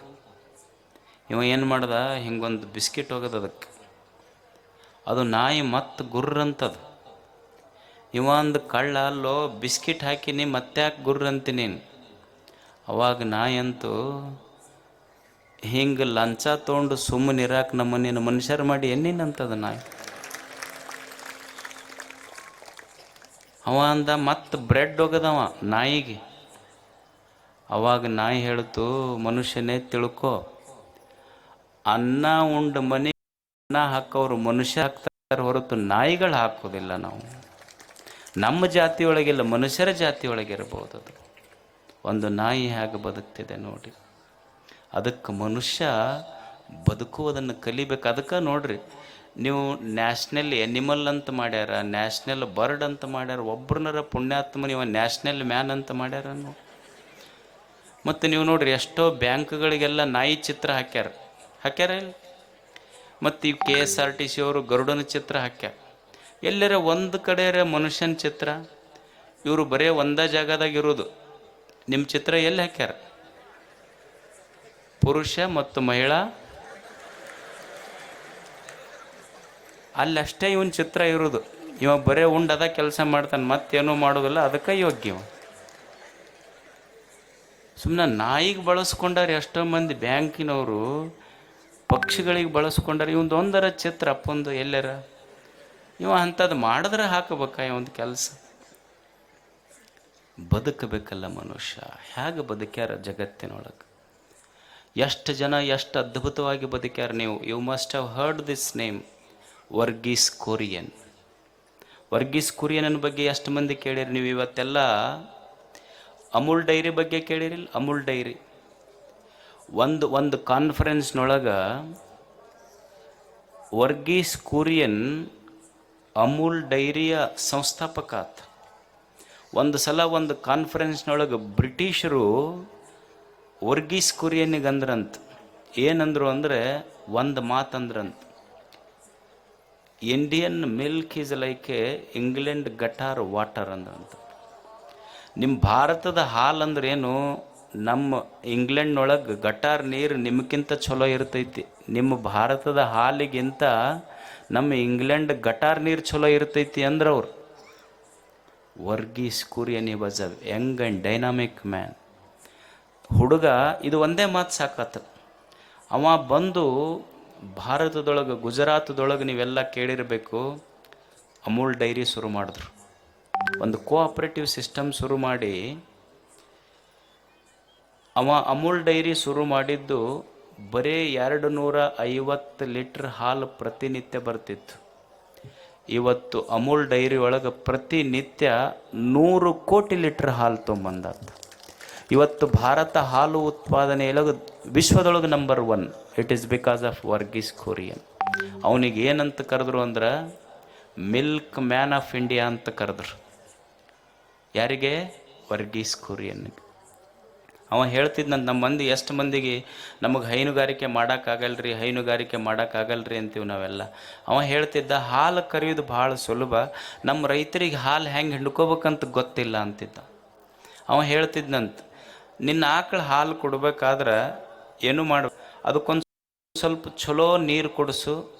ಇವ ಏನು ಮಾಡ್ದ, ಹಿಂಗೊಂದು ಬಿಸ್ಕಿಟ್ ಹೋಗೋದು ಅದಕ್ಕೆ, ಅದು ನಾಯಿ ಮತ್ತೆ ಗುರ್ರಂತದು. ಇವ ಅಂದು ಕಳ್ಳ, ಅಲ್ಲೋ ಬಿಸ್ಕಿಟ್ ಹಾಕಿನಿ ಮತ್ತೆ ಯಾಕೆ ಗುರ್ರಂತಿ ನೀನು? ಅವಾಗ ನಾಯಿ ಅಂತೂ, ಹಿಂಗೆ ಲಂಚ ತೊಗೊಂಡು ಸುಮ್ಮನೆ ಇರಾಕ ನಮ್ಮನೇನು ಮನುಷ್ಯರು ಮಾಡಿ ಎನ್ನಿನಂತದ ನಾಯಿ. ಅವ ಅಂದ ಮತ್ತೆ ಬ್ರೆಡ್ ಹೋಗದವ ನಾಯಿಗೆ. ಅವಾಗ ನಾಯಿ ಹೇಳ್ತು, ಮನುಷ್ಯನೇ ತಿಳ್ಕೊ, ಅನ್ನ ಉಂಡು ಮನೆ ಅನ್ನ ಹಾಕೋರು ಮನುಷ್ಯ ಹಾಕ್ತಾರೆ ಹೊರತು ನಾಯಿಗಳು ಹಾಕೋದಿಲ್ಲ. ನಾವು ನಮ್ಮ ಜಾತಿಯೊಳಗಿಲ್ಲ, ಮನುಷ್ಯರ ಜಾತಿಯೊಳಗಿರ್ಬೋದು. ಅದು ಒಂದು ನಾಯಿ ಹೇಗೆ ಬದುಕ್ತಿದೆ ನೋಡಿ. ಅದಕ್ಕೆ ಮನುಷ್ಯ ಬದುಕುವುದನ್ನು ಕಲಿಬೇಕು. ಅದಕ್ಕೆ ನೋಡ್ರಿ, ನೀವು ನ್ಯಾಷನಲ್ ಎನಿಮಲ್ ಅಂತ ಮಾಡ್ಯಾರ, ನ್ಯಾಷನಲ್ ಬರ್ಡ್ ಅಂತ ಮಾಡ್ಯಾರ, ಒಬ್ಬರನ್ನರ ಪುಣ್ಯಾತ್ಮ ನೀವು ನ್ಯಾಷನಲ್ ಮ್ಯಾನ್ ಅಂತ ಮಾಡ್ಯಾರ ನೋಡಿ. ಮತ್ತು ನೀವು ನೋಡ್ರಿ, ಎಷ್ಟೋ ಬ್ಯಾಂಕ್ಗಳಿಗೆಲ್ಲ ನಾಯಿ ಚಿತ್ರ ಹಾಕ್ಯಾರ ಇಲ್ಲ. ಮತ್ತು ಈ KSRTC ಅವರು ಗರುಡನ ಚಿತ್ರ ಹಾಕ್ಯಾರ. ಎಲ್ಲರ ಒಂದು ಕಡೆ ಮನುಷ್ಯನ ಚಿತ್ರ, ಇವರು ಬರೀ ಒಂದೇ ಜಾಗದಾಗ ಇರೋದು. ನಿಮ್ಮ ಚಿತ್ರ ಎಲ್ಲಿ ಹಾಕ್ಯಾರ? ಪುರುಷ ಮತ್ತು ಮಹಿಳಾ, ಅಲ್ಲಷ್ಟೇ ಇವನ್ ಚಿತ್ರ ಇರೋದು. ಇವ ಬರೇ ಉಂಡದ ಕೆಲಸ ಮಾಡ್ತಾನೆ, ಮತ್ತೇನೂ ಮಾಡೋದಿಲ್ಲ. ಅದಕ್ಕೆ ಯೋಗ್ಯ. ಸುಮ್ಮನೆ ನಾಯಿಗೆ ಬಳಸ್ಕೊಂಡಾರೆ ಎಷ್ಟೋ ಮಂದಿ ಬ್ಯಾಂಕಿನವರು, ಪಕ್ಷಿಗಳಿಗೆ ಬಳಸ್ಕೊಂಡಾರೆ. ಇವಂದು ಒಂದರ ಚಿತ್ರ ಅಪ್ಪಂದು ಎಲ್ಲರ, ಇವ ಅಂಥದ್ದು ಮಾಡಿದ್ರೆ ಹಾಕಬೇಕ ಒಂದು ಕೆಲಸ. ಬದುಕಬೇಕಲ್ಲ ಮನುಷ್ಯ. ಹೇಗೆ ಬದುಕ್ಯಾರ ಜಗತ್ತಿನೊಳಗೆ, ಎಷ್ಟು ಜನ ಎಷ್ಟು ಅದ್ಭುತವಾಗಿ ಬದುಕ್ಯಾರ. You must have heard this name, Varghese Kurien. Varghese Kurien ಬಗ್ಗೆ ಎಷ್ಟು ಮಂದಿ ಕೇಳಿರಿ ನೀವು? ಇವತ್ತೆಲ್ಲ ಅಮೂಲ್ ಡೈರಿ ಬಗ್ಗೆ ಕೇಳಿರಿಲ್ಲ? ಅಮೂಲ್ ಡೈರಿ ಒಂದು ಕಾನ್ಫರೆನ್ಸ್ನೊಳಗೆ ವರ್ಗೀಸ್ ಕುರಿಯನ್ ಅಮೂಲ್ ಡೈರಿಯ ಸಂಸ್ಥಾಪಕ ಆತ. ಒಂದು ಸಲ ಒಂದು ಕಾನ್ಫರೆನ್ಸ್ನೊಳಗೆ ಬ್ರಿಟಿಷರು ವರ್ಗೀಸ್ ಕುರಿಯನ್ನಿಗೆ ಅಂದ್ರಂತ. ಏನಂದ್ರು ಅಂದರೆ, ಒಂದು ಮಾತಂದ್ರಂತ, Indian milk is like a England gutter water ಅಂದ್ರಂತ. ನಿಮ್ಮ ಭಾರತದ ಹಾಲು ಅಂದ್ರೆ ಏನು, ನಮ್ಮ ಇಂಗ್ಲೆಂಡ್ನೊಳಗೆ ಗಟಾರ್ ನೀರು ನಿಮ್ಗಿಂತ ಚಲೋ ಇರ್ತೈತಿ. ನಿಮ್ಮ ಭಾರತದ ಹಾಲಿಗಿಂತ ನಮ್ಮ ಇಂಗ್ಲೆಂಡ್ ಗಟಾರ್ ನೀರು ಚಲೋ ಇರ್ತೈತಿ ಅಂದ್ರೆ ಅವ್ರು. Verghese Kurien was a young and dynamic man. ಹುಡುಗ ಇದು ಒಂದೇ ಮಾತು ಸಾಕತ್ತ. ಅವ ಬಂದು ಭಾರತದೊಳಗೆ, ಗುಜರಾತದೊಳಗೆ ನೀವೆಲ್ಲ ಕೇಳಿರಬೇಕು, ಅಮೂಲ್ ಡೈರಿ ಶುರು ಮಾಡಿದ್ರು. ಒಂದು ಕೋಆಪ್ರೇಟಿವ್ ಸಿಸ್ಟಮ್ ಶುರು ಮಾಡಿ, ಅವ ಅಮೂಲ್ ಡೈರಿ ಶುರು ಮಾಡಿದ್ದು ಬರೀ 250 ಲೀಟ್ರ್ ಹಾಲು ಪ್ರತಿನಿತ್ಯ ಬರ್ತಿತ್ತು. ಇವತ್ತು ಅಮೂಲ್ ಡೈರಿ ಒಳಗೆ ಪ್ರತಿನಿತ್ಯ 100 ಕೋಟಿ ಲೀಟ್ರ್ ಹಾಲು ತೊಗೊಂಬಂದಾತ. ಇವತ್ತು ಭಾರತ ಹಾಲು ಉತ್ಪಾದನೆಯೊಳಗೆ ವಿಶ್ವದೊಳಗೆ number 1. It is because of Varghese Kurien. ಅವನಿಗೆ ಏನಂತ ಕರೆದ್ರು ಅಂದ್ರೆ, ಮಿಲ್ಕ್ ಮ್ಯಾನ್ ಆಫ್ ಇಂಡಿಯಾ ಅಂತ ಕರೆದ್ರು. ಯಾರಿಗೆ? ವರ್ಗೀಸ್ ಕುರಿಯನ್ನಿಗೆ. ಅವ ಹೇಳ್ತಿದ್ನಂತ, ನಮ್ಮ ಮಂದಿ ಎಷ್ಟು ಮಂದಿಗೆ ನಮಗೆ ಹೈನುಗಾರಿಕೆ ಮಾಡೋಕ್ಕಾಗಲ್ರಿ, ಹೈನುಗಾರಿಕೆ ಮಾಡೋಕ್ಕಾಗಲ್ರಿ ಅಂತೀವಿ ನಾವೆಲ್ಲ. ಅವ ಹೇಳ್ತಿದ್ದ, ಹಾಲು ಕರೆಯೋದು ಭಾಳ ಸುಲಭ, ನಮ್ಮ ರೈತರಿಗೆ ಹಾಲು ಹೆಂಗೆ ಹಿಂಡ್ಕೋಬೇಕಂತ ಗೊತ್ತಿಲ್ಲ ಅಂತಿದ್ದ. ಅವ ಹೇಳ್ತಿದ್ನಂತ, ನಿನ್ನ ಆಕಳು ಹಾಲು ಕೊಡ್ಬೇಕಾದ್ರೆ ಏನು ಮಾಡ, ಅದಕ್ಕೊಂದು ಸ್ವಲ್ಪ ಚಲೋ ನೀರು ಕೊಡಿಸು,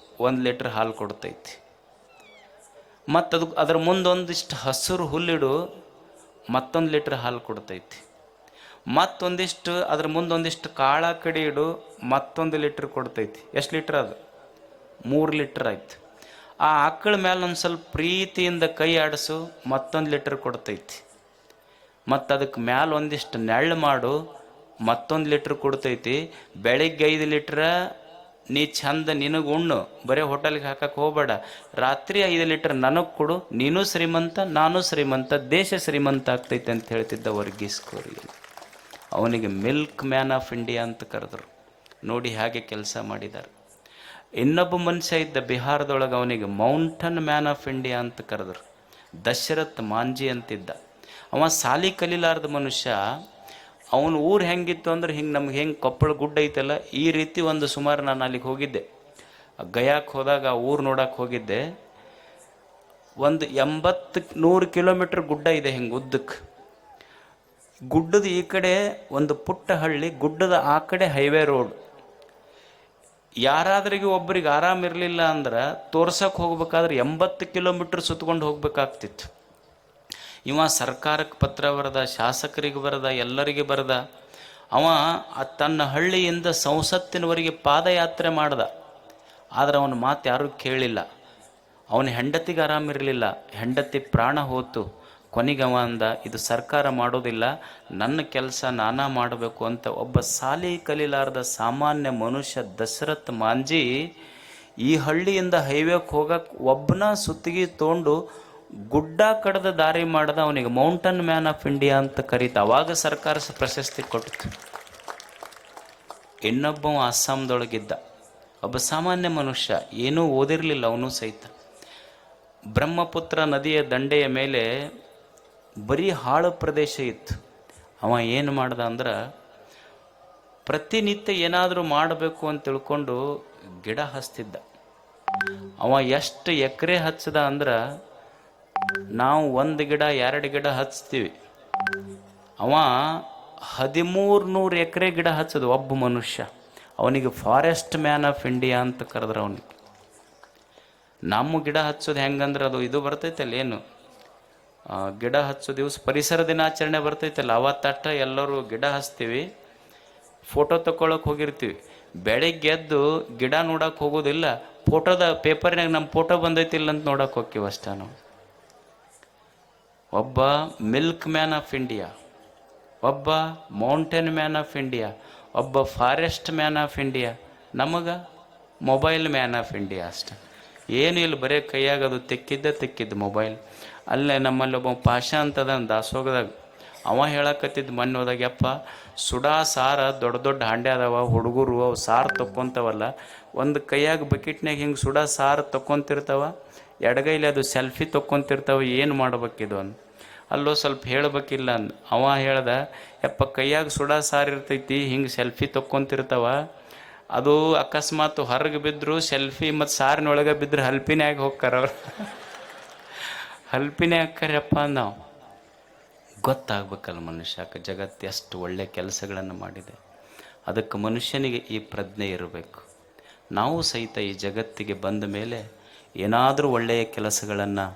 1 ಲೀಟ್ರ್ ಹಾಲು ಕೊಡ್ತೈತಿ. ಮತ್ತು ಅದ್ರ ಮುಂದೊಂದಿಷ್ಟು ಹಸಿರು ಹುಲ್ಲಿಡು, ಮತ್ತೊಂದು ಲೀಟ್ರ್ ಹಾಲು ಕೊಡ್ತೈತಿ. ಮತ್ತೊಂದಿಷ್ಟು ಅದ್ರ ಮುಂದೊಂದಿಷ್ಟು ಕಾಳ ಕಡಿ ಇಡು, ಮತ್ತೊಂದು ಲೀಟ್ರ್ ಕೊಡ್ತೈತಿ. ಎಷ್ಟು ಲೀಟ್ರ್ ಅದು? 3 ಲೀಟ್ರ್ ಆಯ್ತು. ಆ ಆಕಳ ಮೇಲೆ ಒಂದು ಸ್ವಲ್ಪ ಪ್ರೀತಿಯಿಂದ ಕೈ ಆಡಿಸು, ಮತ್ತೊಂದು ಲೀಟ್ರ್ ಕೊಡ್ತೈತಿ. ಮತ್ತು ಅದಕ್ಕೆ ಮ್ಯಾಲೆ ಒಂದಿಷ್ಟು ನೆಳ್ಳು ಮಾಡು, ಮತ್ತೊಂದು ಲೀಟ್ರ್ ಕೊಡ್ತೈತಿ. ಬೆಳಿಗ್ಗೆ 5 ಲೀಟ್ರ, ನೀ ಚಂದ ನಿನಗೆ ಉಣ್ಣು, ಬರೀ ಹೋಟೆಲ್ಗೆ ಹಾಕಕ್ಕೆ ಹೋಗಬೇಡ. ರಾತ್ರಿ 5 ಲೀಟರ್ ನನಗೆ ಕೊಡು, ನೀನು ಶ್ರೀಮಂತ ನಾನು ಶ್ರೀಮಂತ, ದೇಶ ಶ್ರೀಮಂತ ಆಗ್ತೈತೆ ಅಂತ ಹೇಳ್ತಿದ್ದ ವರ್ಗೀಸ್ ಕುರಿಯನ್. ಅವನಿಗೆ ಮಿಲ್ಕ್ ಮ್ಯಾನ್ ಆಫ್ ಇಂಡಿಯಾ ಅಂತ ಕರೆದ್ರು. ನೋಡಿ ಹಾಗೆ ಕೆಲಸ ಮಾಡಿದ್ದಾರೆ. ಇನ್ನೊಬ್ಬ ಮನುಷ್ಯ ಇದ್ದ ಬಿಹಾರದೊಳಗೆ, ಅವನಿಗೆ ಮೌಂಟನ್ ಮ್ಯಾನ್ ಆಫ್ ಇಂಡಿಯಾ ಅಂತ ಕರೆದ್ರು. ದಶರಥ್ ಮಾಂಜಿ ಅಂತಿದ್ದ. ಅವ ಸಾಲಿ ಕಲಿಲಾರ್ದ ಮನುಷ್ಯ. ಅವನ ಊರು ಹೆಂಗಿತ್ತು ಅಂದ್ರೆ ಹಿಂಗೆ ನಮ್ಗೆ ಹೆಂಗೆ ಕೊಪ್ಪಳ ಗುಡ್ಡ ಐತಲ್ಲ, ಈ ರೀತಿ ಒಂದು ಸುಮಾರು ನಾನು ಅಲ್ಲಿಗೆ ಹೋಗಿದ್ದೆ. ಗಯಾಕ್ಕೆ ಹೋದಾಗ ಆ ಊರು ನೋಡಕ್ಕೆ ಹೋಗಿದ್ದೆ. ಒಂದು 80-100 ಕಿಲೋಮೀಟ್ರ್ ಗುಡ್ಡ ಇದೆ ಹಿಂಗೆ ಉದ್ದಕ್ಕೆ. ಗುಡ್ಡದ ಈ ಕಡೆ ಒಂದು ಪುಟ್ಟ ಹಳ್ಳಿ, ಗುಡ್ಡದ ಆ ಕಡೆ ಹೈವೇ ರೋಡ್. ಯಾರಾದ್ರಿಗೆ ಒಬ್ಬರಿಗೆ ಆರಾಮಿರಲಿಲ್ಲ ಅಂದ್ರೆ ತೋರ್ಸಕ್ಕೆ ಹೋಗ್ಬೇಕಾದ್ರೆ 80 ಕಿಲೋಮೀಟ್ರ್ ಸುತ್ಕೊಂಡು ಹೋಗ್ಬೇಕಾಗ್ತಿತ್ತು. ಇವ ಸರ್ಕಾರಕ್ಕೆ ಪತ್ರ ಬರೆದ, ಶಾಸಕರಿಗೆ ಬರೆದ, ಎಲ್ಲರಿಗೆ ಬರೆದ. ಅವ ತನ್ನ ಹಳ್ಳಿಯಿಂದ ಸಂಸತ್ತಿನವರೆಗೆ ಪಾದಯಾತ್ರೆ ಮಾಡ್ದ. ಆದರೆ ಅವನ ಮಾತು ಯಾರೂ ಕೇಳಿಲ್ಲ. ಅವನ ಹೆಂಡತಿಗೆ ಆರಾಮಿರಲಿಲ್ಲ, ಹೆಂಡತಿ ಪ್ರಾಣ ಹೋತು. ಕೊನೆಗವ ಅಂದ, ಇದು ಸರ್ಕಾರ ಮಾಡೋದಿಲ್ಲ, ನನ್ನ ಕೆಲಸ ನಾನಾ ಮಾಡಬೇಕು ಅಂತ. ಒಬ್ಬ ಸಾಲಿ ಕಲಿಲಾರ್ದ ಸಾಮಾನ್ಯ ಮನುಷ್ಯ ದಶರಥ್ ಮಾಂಜಿ ಈ ಹಳ್ಳಿಯಿಂದ ಹೈವೇಕ್ಕೆ ಹೋಗಕ್ಕೆ ಒಬ್ಬನ ಸುತ್ತಿಗೆ ತೊಗೊಂಡು ಗುಡ್ಡ ಕಡ್ದ ದಾರಿ ಮಾಡ್ದ. ಅವನಿಗೆ ಮೌಂಟನ್ ಮ್ಯಾನ್ ಆಫ್ ಇಂಡಿಯಾ ಅಂತ ಕರೀತ. ಅವಾಗ ಸರ್ಕಾರ ಪ್ರಶಸ್ತಿ ಕೊಟ್ಟಿತು. ಇನ್ನೊಬ್ಬ ಅಸ್ಸಾಂದೊಳಗಿದ್ದ, ಒಬ್ಬ ಸಾಮಾನ್ಯ ಮನುಷ್ಯ, ಏನೂ ಓದಿರಲಿಲ್ಲ ಅವನು ಸಹಿತ. ಬ್ರಹ್ಮಪುತ್ರ ನದಿಯ ದಂಡೆಯ ಮೇಲೆ ಬರೀ ಹಾಳು ಪ್ರದೇಶ ಇತ್ತು. ಅವ ಏನು ಮಾಡ್ದ ಅಂದ್ರೆ, ಪ್ರತಿನಿತ್ಯ ಏನಾದರೂ ಮಾಡಬೇಕು ಅಂತ ತಿಳ್ಕೊಂಡು ಗಿಡ ಹಚ್ತಿದ್ದ. ಅವ ಎಷ್ಟು ಎಕರೆ ಹಚ್ಚದ ಅಂದ್ರೆ, ನಾವು 1 ಗಿಡ 2 ಗಿಡ ಹಚ್ತೀವಿ, ಅವ 1300 ಎಕರೆ ಗಿಡ ಹಚ್ಚದು ಒಬ್ಬ ಮನುಷ್ಯ. ಅವನಿಗೆ ಫಾರೆಸ್ಟ್ ಮ್ಯಾನ್ ಆಫ್ ಇಂಡಿಯಾ ಅಂತ ಕರೆದ್ರೆ. ಅವನಿಗೆ ನಮ್ಮ ಗಿಡ ಹಚ್ಚೋದು ಹೆಂಗಂದ್ರೆ, ಅದು ಇದು ಬರ್ತೈತಲ್ಲ, ಏನು ಗಿಡ ಹಚ್ಚೋ ದಿವಸ ಪರಿಸರ ದಿನಾಚರಣೆ ಬರ್ತೈತಲ್ಲ, ಅವತ್ತಟ್ಟ ಎಲ್ಲರೂ ಗಿಡ ಹಚ್ತೀವಿ, ಫೋಟೋ ತಗೊಳಕ್ಕೆ ಹೋಗಿರ್ತೀವಿ. ಬೆಳಗ್ಗೆ ಎದ್ದು ಗಿಡ ನೋಡಕ್ಕೆ ಹೋಗೋದಿಲ್ಲ, ಫೋಟೋದ ಪೇಪರ್ನಾಗ ನಮ್ಮ ಫೋಟೋ ಬಂದೈತಿಲ್ಲ ಅಂತ ನೋಡಕ್ಕೆ ಹೋಗ್ತೀವಿ ಅಷ್ಟೇ ನಾವು. ಒಬ್ಬ ಮಿಲ್ಕ್ ಮ್ಯಾನ್ ಆಫ್ ಇಂಡಿಯಾ, ಒಬ್ಬ ಮೌಂಟೇನ್ ಮ್ಯಾನ್ ಆಫ್ ಇಂಡಿಯಾ, ಒಬ್ಬ ಫಾರೆಸ್ಟ್ ಮ್ಯಾನ್ ಆಫ್ ಇಂಡಿಯಾ. ನಮಗೆ ಮೊಬೈಲ್ ಮ್ಯಾನ್ ಆಫ್ ಇಂಡಿಯಾ ಅಷ್ಟೆ. ಏನು ಇಲ್ಲ, ಬರೀ ಕೈಯಾಗದು ತೆಕ್ಕಿದ್ದು ಮೊಬೈಲ್. ಅಲ್ಲೇ ನಮ್ಮಲ್ಲಿ ಒಬ್ಬ ಪಾಷಾ ಅಂತದ ದಾಸೋಗದಾಗ, ಅವ ಹೇಳಕತ್ತಿದ್ದು ಮೊನ್ನೆ ಹೋದಾಗ, ಯಪ್ಪ ಸುಡಾ ಸಾರ ದೊಡ್ಡ ದೊಡ್ಡ ಹಾಂಡೆ ಅದಾವ, ಹುಡುಗರು ಅವು ಸಾರು ತೊಕ್ಕೊಂತವಲ್ಲ, ಒಂದು ಕೈಯಾಗ ಬಕೆಟ್ನಾಗ ಹಿಂಗೆ ಸುಡಾ ಸಾರು ತೊಕ್ಕೊಂತಿರ್ತಾವ, ಎಡಗೈಲಿ ಅದು ಸೆಲ್ಫಿ ತೊಕ್ಕೊಂತಿರ್ತಾವೆ, ಏನು ಮಾಡ್ಬೇಕಿದು ಅಂದು. ಅಲ್ಲೋ ಸ್ವಲ್ಪ ಹೇಳಬೇಕಿಲ್ಲ ಅಂದು. ಅವ ಹೇಳ್ದ, ಯಪ್ಪ ಕೈಯಾಗ ಸುಡಾ ಸಾರು ಇರ್ತೈತಿ, ಹಿಂಗೆ ಸೆಲ್ಫಿ ತೊಕ್ಕೊಂತಿರ್ತಾವ, ಅದು ಅಕಸ್ಮಾತ್ ಹೊರಗೆ ಬಿದ್ದರು ಸೆಲ್ಫಿ ಮತ್ತು ಸಾರಿನೊಳಗೆ ಬಿದ್ದರೆ ಹಲ್ಪಿನಾಗ ಹೋಗ್ತಾರ ಅವ್ರು. ಹಲ್ಪಿನೇ ಹಾಕ್ಕಾರಪ್ಪ ನಾವು. ಗೊತ್ತಾಗಬೇಕಲ್ಲ ಮನುಷ್ಯಕ್ಕೆ ಜಗತ್ತು ಎಷ್ಟು ಒಳ್ಳೆಯ ಕೆಲಸಗಳನ್ನು ಮಾಡಿದೆ. ಅದಕ್ಕೆ ಮನುಷ್ಯನಿಗೆ ಈ ಪ್ರಜ್ಞೆ ಇರಬೇಕು. ನಾವು ಸಹಿತ ಈ ಜಗತ್ತಿಗೆ ಬಂದ ಮೇಲೆ ಏನಾದರೂ ಒಳ್ಳೆಯ ಕೆಲಸಗಳನ್ನು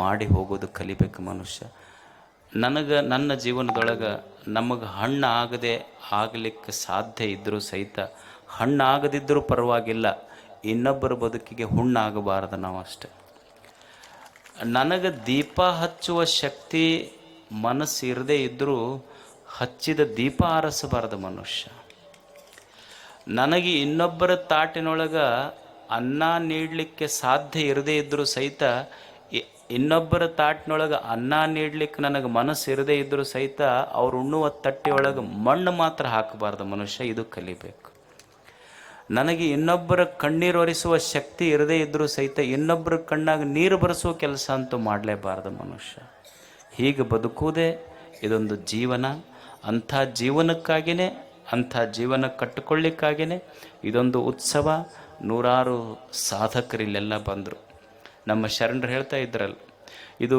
ಮಾಡಿ ಹೋಗೋದು ಕಲಿಬೇಕು ಮನುಷ್ಯ. ನನ್ನ ಜೀವನದೊಳಗೆ ನಮಗೆ ಹಣ್ಣು ಆಗದೆ ಆಗಲಿಕ್ಕೆ ಸಾಧ್ಯ ಇದ್ದರೂ ಸಹಿತ, ಹಣ್ಣು ಆಗದಿದ್ದರೂ ಪರವಾಗಿಲ್ಲ, ಇನ್ನೊಬ್ಬರ ಬದುಕಿಗೆ ಹುಣ್ಣಾಗಬಾರದು ನಾವು ಅಷ್ಟೆ. ನನಗೆ ದೀಪ ಹಚ್ಚುವ ಶಕ್ತಿ ಮನಸ್ಸು ಇರದೇ ಇದ್ದರೂ ಹಚ್ಚಿದ ದೀಪ ಆರಿಸಬಾರದು ಮನುಷ್ಯ. ನನಗೆ ಇನ್ನೊಬ್ಬರ ತಾಟಿನೊಳಗೆ ಅನ್ನ ನೀಡಲಿಕ್ಕೆ ಸಾಧ್ಯ ಇರದೇ ಇದ್ದರೂ ಸಹಿತ, ಇನ್ನೊಬ್ಬರ ತಾಟಿನೊಳಗೆ ಅನ್ನ ನೀಡಲಿಕ್ಕೆ ನನಗೆ ಮನಸ್ಸು ಇರದೇ ಇದ್ದರೂ ಸಹಿತ, ಅವ್ರು ಉಣ್ಣುವ ತಟ್ಟೆಯೊಳಗೆ ಮಣ್ಣು ಮಾತ್ರ ಹಾಕಬಾರ್ದು ಮನುಷ್ಯ. ಇದು ಕಲಿಬೇಕು. ನನಗೆ ಇನ್ನೊಬ್ಬರ ಕಣ್ಣೀರು ಒರೆಸುವ ಶಕ್ತಿ ಇರದೇ ಇದ್ದರೂ ಸಹಿತ, ಇನ್ನೊಬ್ಬರ ಕಣ್ಣಾಗ ನೀರು ಬರೆಸುವ ಕೆಲಸ ಅಂತೂ ಮಾಡಲೇಬಾರ್ದು ಮನುಷ್ಯ. ಹೀಗೆ ಬದುಕುವುದೇ ಇದೊಂದು ಜೀವನ. ಅಂಥ ಜೀವನಕ್ಕಾಗಿಯೇ, ಅಂಥ ಜೀವನ ಕಟ್ಟಿಕೊಳ್ಳಿಕ್ಕಾಗಿಯೇ ಇದೊಂದು ಉತ್ಸವ. 100 ಸಾಧಕರು ಇಲ್ಲೆಲ್ಲ ಬಂದರು. ನಮ್ಮ ಶರಣರು ಹೇಳ್ತಾ ಇದ್ರಲ್ಲ, ಇದು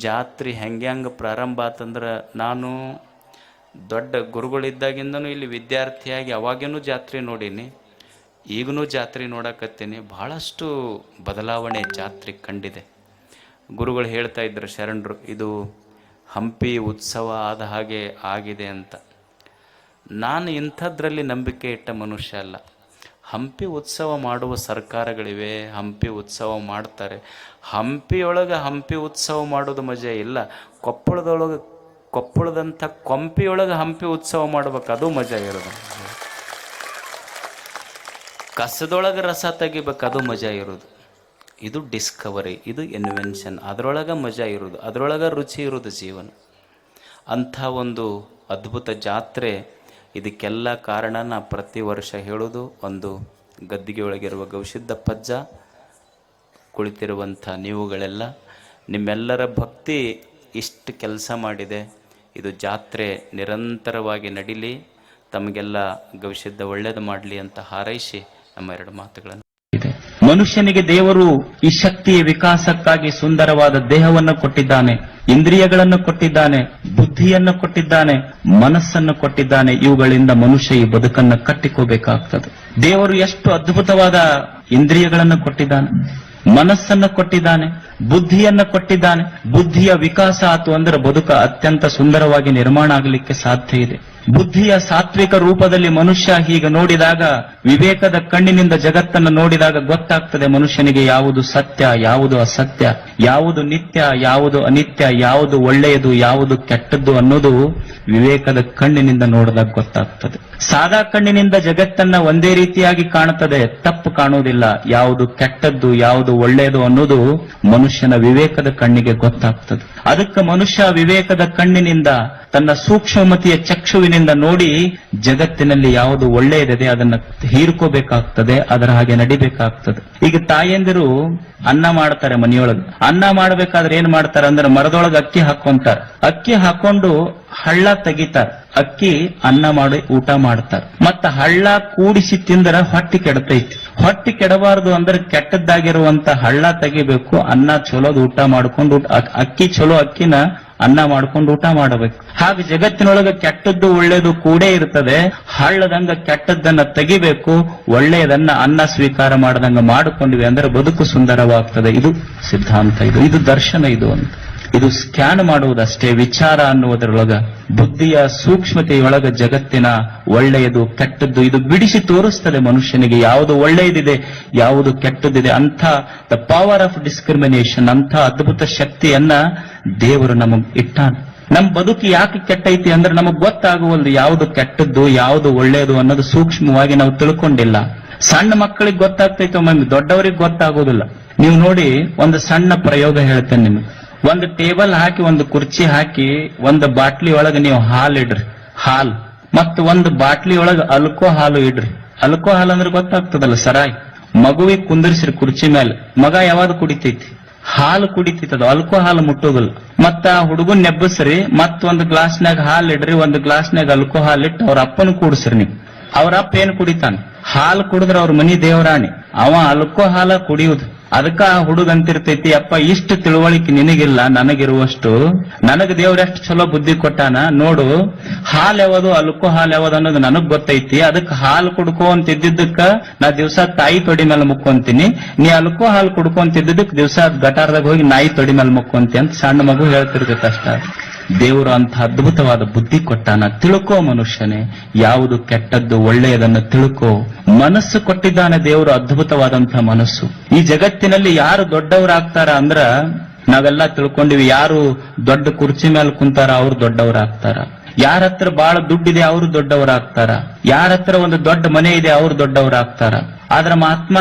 ಜಾತ್ರೆ ಹೆಂಗೆ ಪ್ರಾರಂಭ ಆತಂದ್ರೆ, ನಾನು ದೊಡ್ಡ ಗುರುಗಳಿದ್ದಾಗಿಂದನೂ ಇಲ್ಲಿ ವಿದ್ಯಾರ್ಥಿಯಾಗಿ ಅವಾಗೇನೂ ಜಾತ್ರೆ ನೋಡೀನಿ, ಈಗನೂ ಜಾತ್ರೆ ನೋಡಕತ್ತೀನಿ. ಭಾಳಷ್ಟು ಬದಲಾವಣೆ ಜಾತ್ರೆ ಕಂಡಿದೆ. ಗುರುಗಳು ಹೇಳ್ತಾ ಇದ್ರು ಶರಣರು, ಇದು ಹಂಪಿ ಉತ್ಸವ ಆದ ಹಾಗೆ ಆಗಿದೆ ಅಂತ. ನಾನು ಇಂಥದ್ರಲ್ಲಿ ನಂಬಿಕೆ ಇಟ್ಟ ಮನುಷ್ಯ ಅಲ್ಲ. ಹಂಪಿ ಉತ್ಸವ ಮಾಡುವ ಸರ್ಕಾರಗಳಿವೆ, ಹಂಪಿ ಉತ್ಸವ ಮಾಡ್ತಾರೆ. ಹಂಪಿ ಉತ್ಸವ ಮಾಡೋದು ಮಜಾ ಇಲ್ಲ. ಕೊಪ್ಪಳದಂಥ ಕೊಂಪಿಯೊಳಗೆ ಹಂಪಿ ಉತ್ಸವ ಮಾಡ್ಬೇಕು, ಅದು ಮಜಾ ಇರೋದು. ಕಸದೊಳಗೆ ರಸ ತೆಗಿಬೇಕು, ಅದು ಮಜಾ ಇರೋದು. ಇದು ಡಿಸ್ಕವರಿ, ಇದು ಇನ್ವೆನ್ಷನ್. ಅದರೊಳಗೆ ಮಜಾ ಇರೋದು, ಅದರೊಳಗೆ ರುಚಿ ಇರೋದು ಜೀವನ. ಅಂಥ ಒಂದು ಅದ್ಭುತ ಜಾತ್ರೆ. ಇದಕ್ಕೆಲ್ಲ ಕಾರಣ ನಾ ಪ್ರತಿ ವರ್ಷ ಹೇಳೋದು, ಒಂದು ಗದ್ದಿಗೆ ಒಳಗಿರುವ ಗವಿಸಿದ್ದಪ್ಪಜ್ಜ, ಕುಳಿತಿರುವಂಥ ನೀವುಗಳೆಲ್ಲ, ನಿಮ್ಮೆಲ್ಲರ ಭಕ್ತಿ ಇಷ್ಟು ಕೆಲಸ ಮಾಡಿದೆ. ಇದು ಜಾತ್ರೆ ನಿರಂತರವಾಗಿ ನಡೀಲಿ, ತಮಗೆಲ್ಲ ಗವಿಸಿದ್ದ ಒಳ್ಳೇದು ಮಾಡಲಿ ಅಂತ ಹಾರೈಸಿ ನಮ್ಮ ಎರಡು ಮಾತುಗಳನ್ನು. ಮನುಷ್ಯನಿಗೆ ದೇವರು ಈ ಶಕ್ತಿಯ ವಿಕಾಸಕ್ಕಾಗಿ ಸುಂದರವಾದ ದೇಹವನ್ನು ಕೊಟ್ಟಿದ್ದಾನೆ, ಇಂದ್ರಿಯಗಳನ್ನು ಕೊಟ್ಟಿದ್ದಾನೆ, ಬುದ್ಧಿಯನ್ನು ಕೊಟ್ಟಿದ್ದಾನೆ, ಮನಸ್ಸನ್ನು ಕೊಟ್ಟಿದ್ದಾನೆ. ಇವುಗಳಿಂದ ಮನುಷ್ಯ ಈ ಬದುಕನ್ನು ಕಟ್ಟಿಕೋಬೇಕಾಗ್ತದೆ. ದೇವರು ಎಷ್ಟು ಅದ್ಭುತವಾದ ಇಂದ್ರಿಯಗಳನ್ನು ಕೊಟ್ಟಿದ್ದಾನೆ, ಮನಸ್ಸನ್ನು ಕೊಟ್ಟಿದ್ದಾನೆ, ಬುದ್ಧಿಯನ್ನು ಕೊಟ್ಟಿದ್ದಾನೆ. ಬುದ್ಧಿಯ ವಿಕಾಸ ಆತು ಅಂದ್ರೆ ಬದುಕ ಅತ್ಯಂತ ಸುಂದರವಾಗಿ ನಿರ್ಮಾಣ ಆಗಲಿಕ್ಕೆ ಸಾಧ್ಯ ಇದೆ. ಬುದ್ಧಿಯ ಸಾತ್ವಿಕ ರೂಪದಲ್ಲಿ ಮನುಷ್ಯ ಹೀಗೆ ನೋಡಿದಾಗ, ವಿವೇಕದ ಕಣ್ಣಿನಿಂದ ಜಗತ್ತನ್ನು ನೋಡಿದಾಗ ಗೊತ್ತಾಗ್ತದೆ ಮನುಷ್ಯನಿಗೆ ಯಾವುದು ಸತ್ಯ, ಯಾವುದು ಅಸತ್ಯ, ಯಾವುದು ನಿತ್ಯ, ಯಾವುದು ಅನಿತ್ಯ, ಯಾವುದು ಒಳ್ಳೆಯದು, ಯಾವುದು ಕೆಟ್ಟದ್ದು ಅನ್ನೋದು ವಿವೇಕದ ಕಣ್ಣಿನಿಂದ ನೋಡಿದಾಗ ಗೊತ್ತಾಗ್ತದೆ. ಸಾದಾ ಕಣ್ಣಿನಿಂದ ಜಗತ್ತನ್ನ ಒಂದೇ ರೀತಿಯಾಗಿ ಕಾಣುತ್ತದೆ, ತಪ್ಪು ಕಾಣುವುದಿಲ್ಲ. ಯಾವುದು ಕೆಟ್ಟದ್ದು, ಯಾವುದು ಒಳ್ಳೆಯದು ಅನ್ನೋದು ಮನುಷ್ಯನ ವಿವೇಕದ ಕಣ್ಣಿಗೆ ಗೊತ್ತಾಗ್ತದೆ. ಅದಕ್ಕೆ ಮನುಷ್ಯ ವಿವೇಕದ ಕಣ್ಣಿನಿಂದ, ತನ್ನ ಸೂಕ್ಷ್ಮಮತಿಯ ಚಕ್ಷುವಿನಿಂದ ನೋಡಿ ಜಗತ್ತಿನಲ್ಲಿ ಯಾವುದು ಒಳ್ಳೆಯದಿದೆ ಅದನ್ನ ಹೀರ್ಕೋಬೇಕಾಗ್ತದೆ, ಅದರ ಹಾಗೆ ನಡಿಬೇಕಾಗ್ತದೆ. ಈಗ ತಾಯಂದಿರು ಅನ್ನ ಮಾಡ್ತಾರೆ ಮನೆಯೊಳಗೆ. ಅನ್ನ ಮಾಡ್ಬೇಕಾದ್ರೆ ಏನ್ ಮಾಡ್ತಾರೆ ಅಂದ್ರೆ ಮರದೊಳಗೆ ಅಕ್ಕಿ ಹಾಕೊಂತಾರೆ. ಅಕ್ಕಿ ಹಾಕೊಂಡು ಹಳ್ಳ ತೆಗಿತಾರೆ. ಅಕ್ಕಿ ಅನ್ನ ಮಾಡಿ ಊಟ ಮಾಡ್ತಾರೆ. ಮತ್ತ ಹಳ್ಳ ಕೂಡಿಸಿ ತಿಂದ್ರೆ ಹೊಟ್ಟಿ ಕೆಡತೈತಿ. ಹೊಟ್ಟಿ ಕೆಡಬಾರದು ಅಂದ್ರೆ ಕೆಟ್ಟದ್ದಾಗಿರುವಂತ ಹಳ್ಳ ತೆಗಿಬೇಕು, ಅನ್ನ ಚಲೋದು ಊಟ ಮಾಡ್ಕೊಂಡು ಅಕ್ಕಿ ಚಲೋ ಅಕ್ಕಿನ ಅನ್ನ ಮಾಡ್ಕೊಂಡು ಊಟ ಮಾಡಬೇಕು. ಹಾಗೆ ಜಗತ್ತಿನೊಳಗೆ ಕೆಟ್ಟದ್ದು ಒಳ್ಳೇದು ಕೂಡೇ ಇರ್ತದೆ. ಹಳ್ಳದಂಗ ಕೆಟ್ಟದ್ದನ್ನ ತೆಗಿಬೇಕು, ಒಳ್ಳೆಯದನ್ನ ಅನ್ನ ಸ್ವೀಕಾರ ಮಾಡದಂಗ ಮಾಡಿಕೊಂಡಿವೆ ಅಂದ್ರೆ ಬದುಕು ಸುಂದರವಾಗ್ತದೆ. ಇದು ಸಿದ್ಧಾಂತ, ಇದು ದರ್ಶನ. ಇದು ಸ್ಕ್ಯಾನ್ ಮಾಡುವುದಷ್ಟೇ. ವಿಚಾರ ಅನ್ನುವುದರೊಳಗ, ಬುದ್ಧಿಯ ಸೂಕ್ಷ್ಮತೆಯೊಳಗ ಜಗತ್ತಿನ ಒಳ್ಳೆಯದು ಕೆಟ್ಟದ್ದು ಇದು ಬಿಡಿಸಿ ತೋರಿಸ್ತದೆ ಮನುಷ್ಯನಿಗೆ. ಯಾವುದು ಒಳ್ಳೆಯದಿದೆ, ಯಾವುದು ಕೆಟ್ಟದ್ದಿದೆ ಅಂತ ದ ಪವರ್ ಆಫ್ ಡಿಸ್ಕ್ರಿಮಿನೇಷನ್, ಅಂತ ಅದ್ಭುತ ಶಕ್ತಿಯನ್ನ ದೇವರು ನಮಗ್ ಇಟ್ಟಾನ. ನಮ್ ಬದುಕು ಯಾಕೆ ಕೆಟ್ಟೈತಿ ಅಂದ್ರೆ ನಮಗ್ ಗೊತ್ತಾಗುವಲ್ದು ಯಾವುದು ಕೆಟ್ಟದ್ದು, ಯಾವುದು ಒಳ್ಳೆಯದು ಅನ್ನೋದು ಸೂಕ್ಷ್ಮವಾಗಿ ನಾವು ತಿಳ್ಕೊಂಡಿಲ್ಲ. ಸಣ್ಣ ಮಕ್ಕಳಿಗೆ ಗೊತ್ತಾಗ್ತೈತೆ, ಒಮ್ಮೆ ದೊಡ್ಡವರಿಗೆ ಗೊತ್ತಾಗೋದಿಲ್ಲ. ನೀವು ನೋಡಿ, ಒಂದು ಸಣ್ಣ ಪ್ರಯೋಗ ಹೇಳ್ತೇನೆ ನಿಮಗೆ. ಒಂದು ಟೇಬಲ್ ಹಾಕಿ, ಒಂದು ಕುರ್ಚಿ ಹಾಕಿ, ಒಂದು ಬಾಟ್ಲಿ ಒಳಗೆ ನೀವು ಹಾಲು ಇಡ್ರಿ, ಹಾಲು, ಮತ್ತು ಒಂದು ಬಾಟ್ಲಿ ಒಳಗೆ ಅಲ್ಕೋ ಹಾಲು ಇಡ್ರಿ. ಅಲ್ಕೋ ಹಾಲು ಅಂದ್ರೆ ಗೊತ್ತಾಗ್ತದಲ್ಲ, ಸರಾಯಿ. ಮಗುವಿಗೆ ಕುಂದರ್ಸ್ರಿ ಕುರ್ಚಿ ಮೇಲೆ, ಮಗ ಯಾವಾಗ ಕುಡಿತೈತಿ? ಹಾಲು ಕುಡಿತೈತದ, ಅಲ್ಕೋ ಹಾಲು ಮುಟ್ಟೋದಿಲ್ಲ. ಮತ್ತ ಹುಡುಗನ್ ನೆಬ್ಬಸ್ರಿ, ಮತ್ತೊಂದು ಗ್ಲಾಸ್ನಾಗ ಹಾಲು ಇಡ್ರಿ, ಒಂದು ಗ್ಲಾಸ್ನಾಗ ಅಲ್ಕೋ ಹಾಲು ಇಟ್ಟು ಅವ್ರ ಅಪ್ಪನ ಕೂಡಿಸ್ರಿ. ನೀವು ಅವ್ರ ಅಪ್ಪ ಏನ್ ಕುಡಿತಾನೆ? ಹಾಲು ಕುಡಿದ್ರೆ ಅವ್ರ ಮನಿ ದೇವರಾಣಿ, ಅವ ಅಲ್ಕೋ ಹಾಲ ಕುಡಿಯುವುದು. ಅದಕ್ಕ ಆ ಹುಡುಗ ಅಂತಿರ್ತೈತಿ, ಅಪ್ಪ ಇಷ್ಟು ತಿಳುವಳಿಕೆ ನಿನಗಿಲ್ಲ, ನನಗಿರುವಷ್ಟು ನನಗ ದೇವ್ರ ಎಷ್ಟು ಚಲೋ ಬುದ್ಧಿ ಕೊಟ್ಟಾನ ನೋಡು. ಹಾಲ್ ಯಾವುದು, ಅಲ್ಕೋ ಹಾಲ್ ಯಾವುದು ಅನ್ನೋದು ನನಗ್ ಗೊತ್ತೈತಿ. ಅದಕ್ಕೆ ಹಾಲು ಕುಡ್ಕೋ ಅಂತಿದ್ದಕ್ಕ ನಾ ದಿವಸ ತಾಯಿ ತೊಡಿ ಮೇಲೆ ಮುಕ್ಕೊಂತೀನಿ, ನೀ ಅಲ್ಕೋ ಹಾಲು ಕುಡ್ಕೊಂತಿದ್ದಕ್ ದಿವಸ ಗಟಾರದಾಗ ಹೋಗಿ ನಾಯಿ ತೊಡಿ ಮೇಲೆ ಮುಕ್ಕೊಂತಿ ಅಂತ ಸಣ್ಣ ಮಗು ಹೇಳ್ತಿರ್ತೈತೆ ಅಷ್ಟ. ದೇವರು ಅಂತ ಅದ್ಭುತವಾದ ಬುದ್ಧಿ ಕೊಟ್ಟಾನ. ತಿಳ್ಕೋ ಮನುಷ್ಯನೇ, ಯಾವುದು ಕೆಟ್ಟದ್ದು ಒಳ್ಳೆಯದನ್ನು ತಿಳ್ಕೋ. ಮನಸ್ಸು ಕೊಟ್ಟಿದ್ದಾನೆ ದೇವರು, ಅದ್ಭುತವಾದಂತಹ ಮನಸ್ಸು. ಈ ಜಗತ್ತಿನಲ್ಲಿ ಯಾರು ದೊಡ್ಡವರಾಗ್ತಾರ ಅಂದ್ರ ನಾವೆಲ್ಲ ತಿಳ್ಕೊಂಡಿವಿ. ಯಾರು ದೊಡ್ಡ ಕುರ್ಚಿ ಮೇಲೆ ಕುಂತಾರ ಅವ್ರು ದೊಡ್ಡವರಾಗ್ತಾರ. ಯಾರ ಹತ್ರ ಬಹಳ ದುಡ್ಡಿದೆ ಅವರು ದೊಡ್ಡವರಾಗ್ತಾರ. ಯಾರ ಹತ್ರ ಒಂದು ದೊಡ್ಡ ಮನೆ ಇದೆ ಅವರು ದೊಡ್ಡವರಾಗ್ತಾರ. ಆದ್ರೆ ಮಹಾತ್ಮ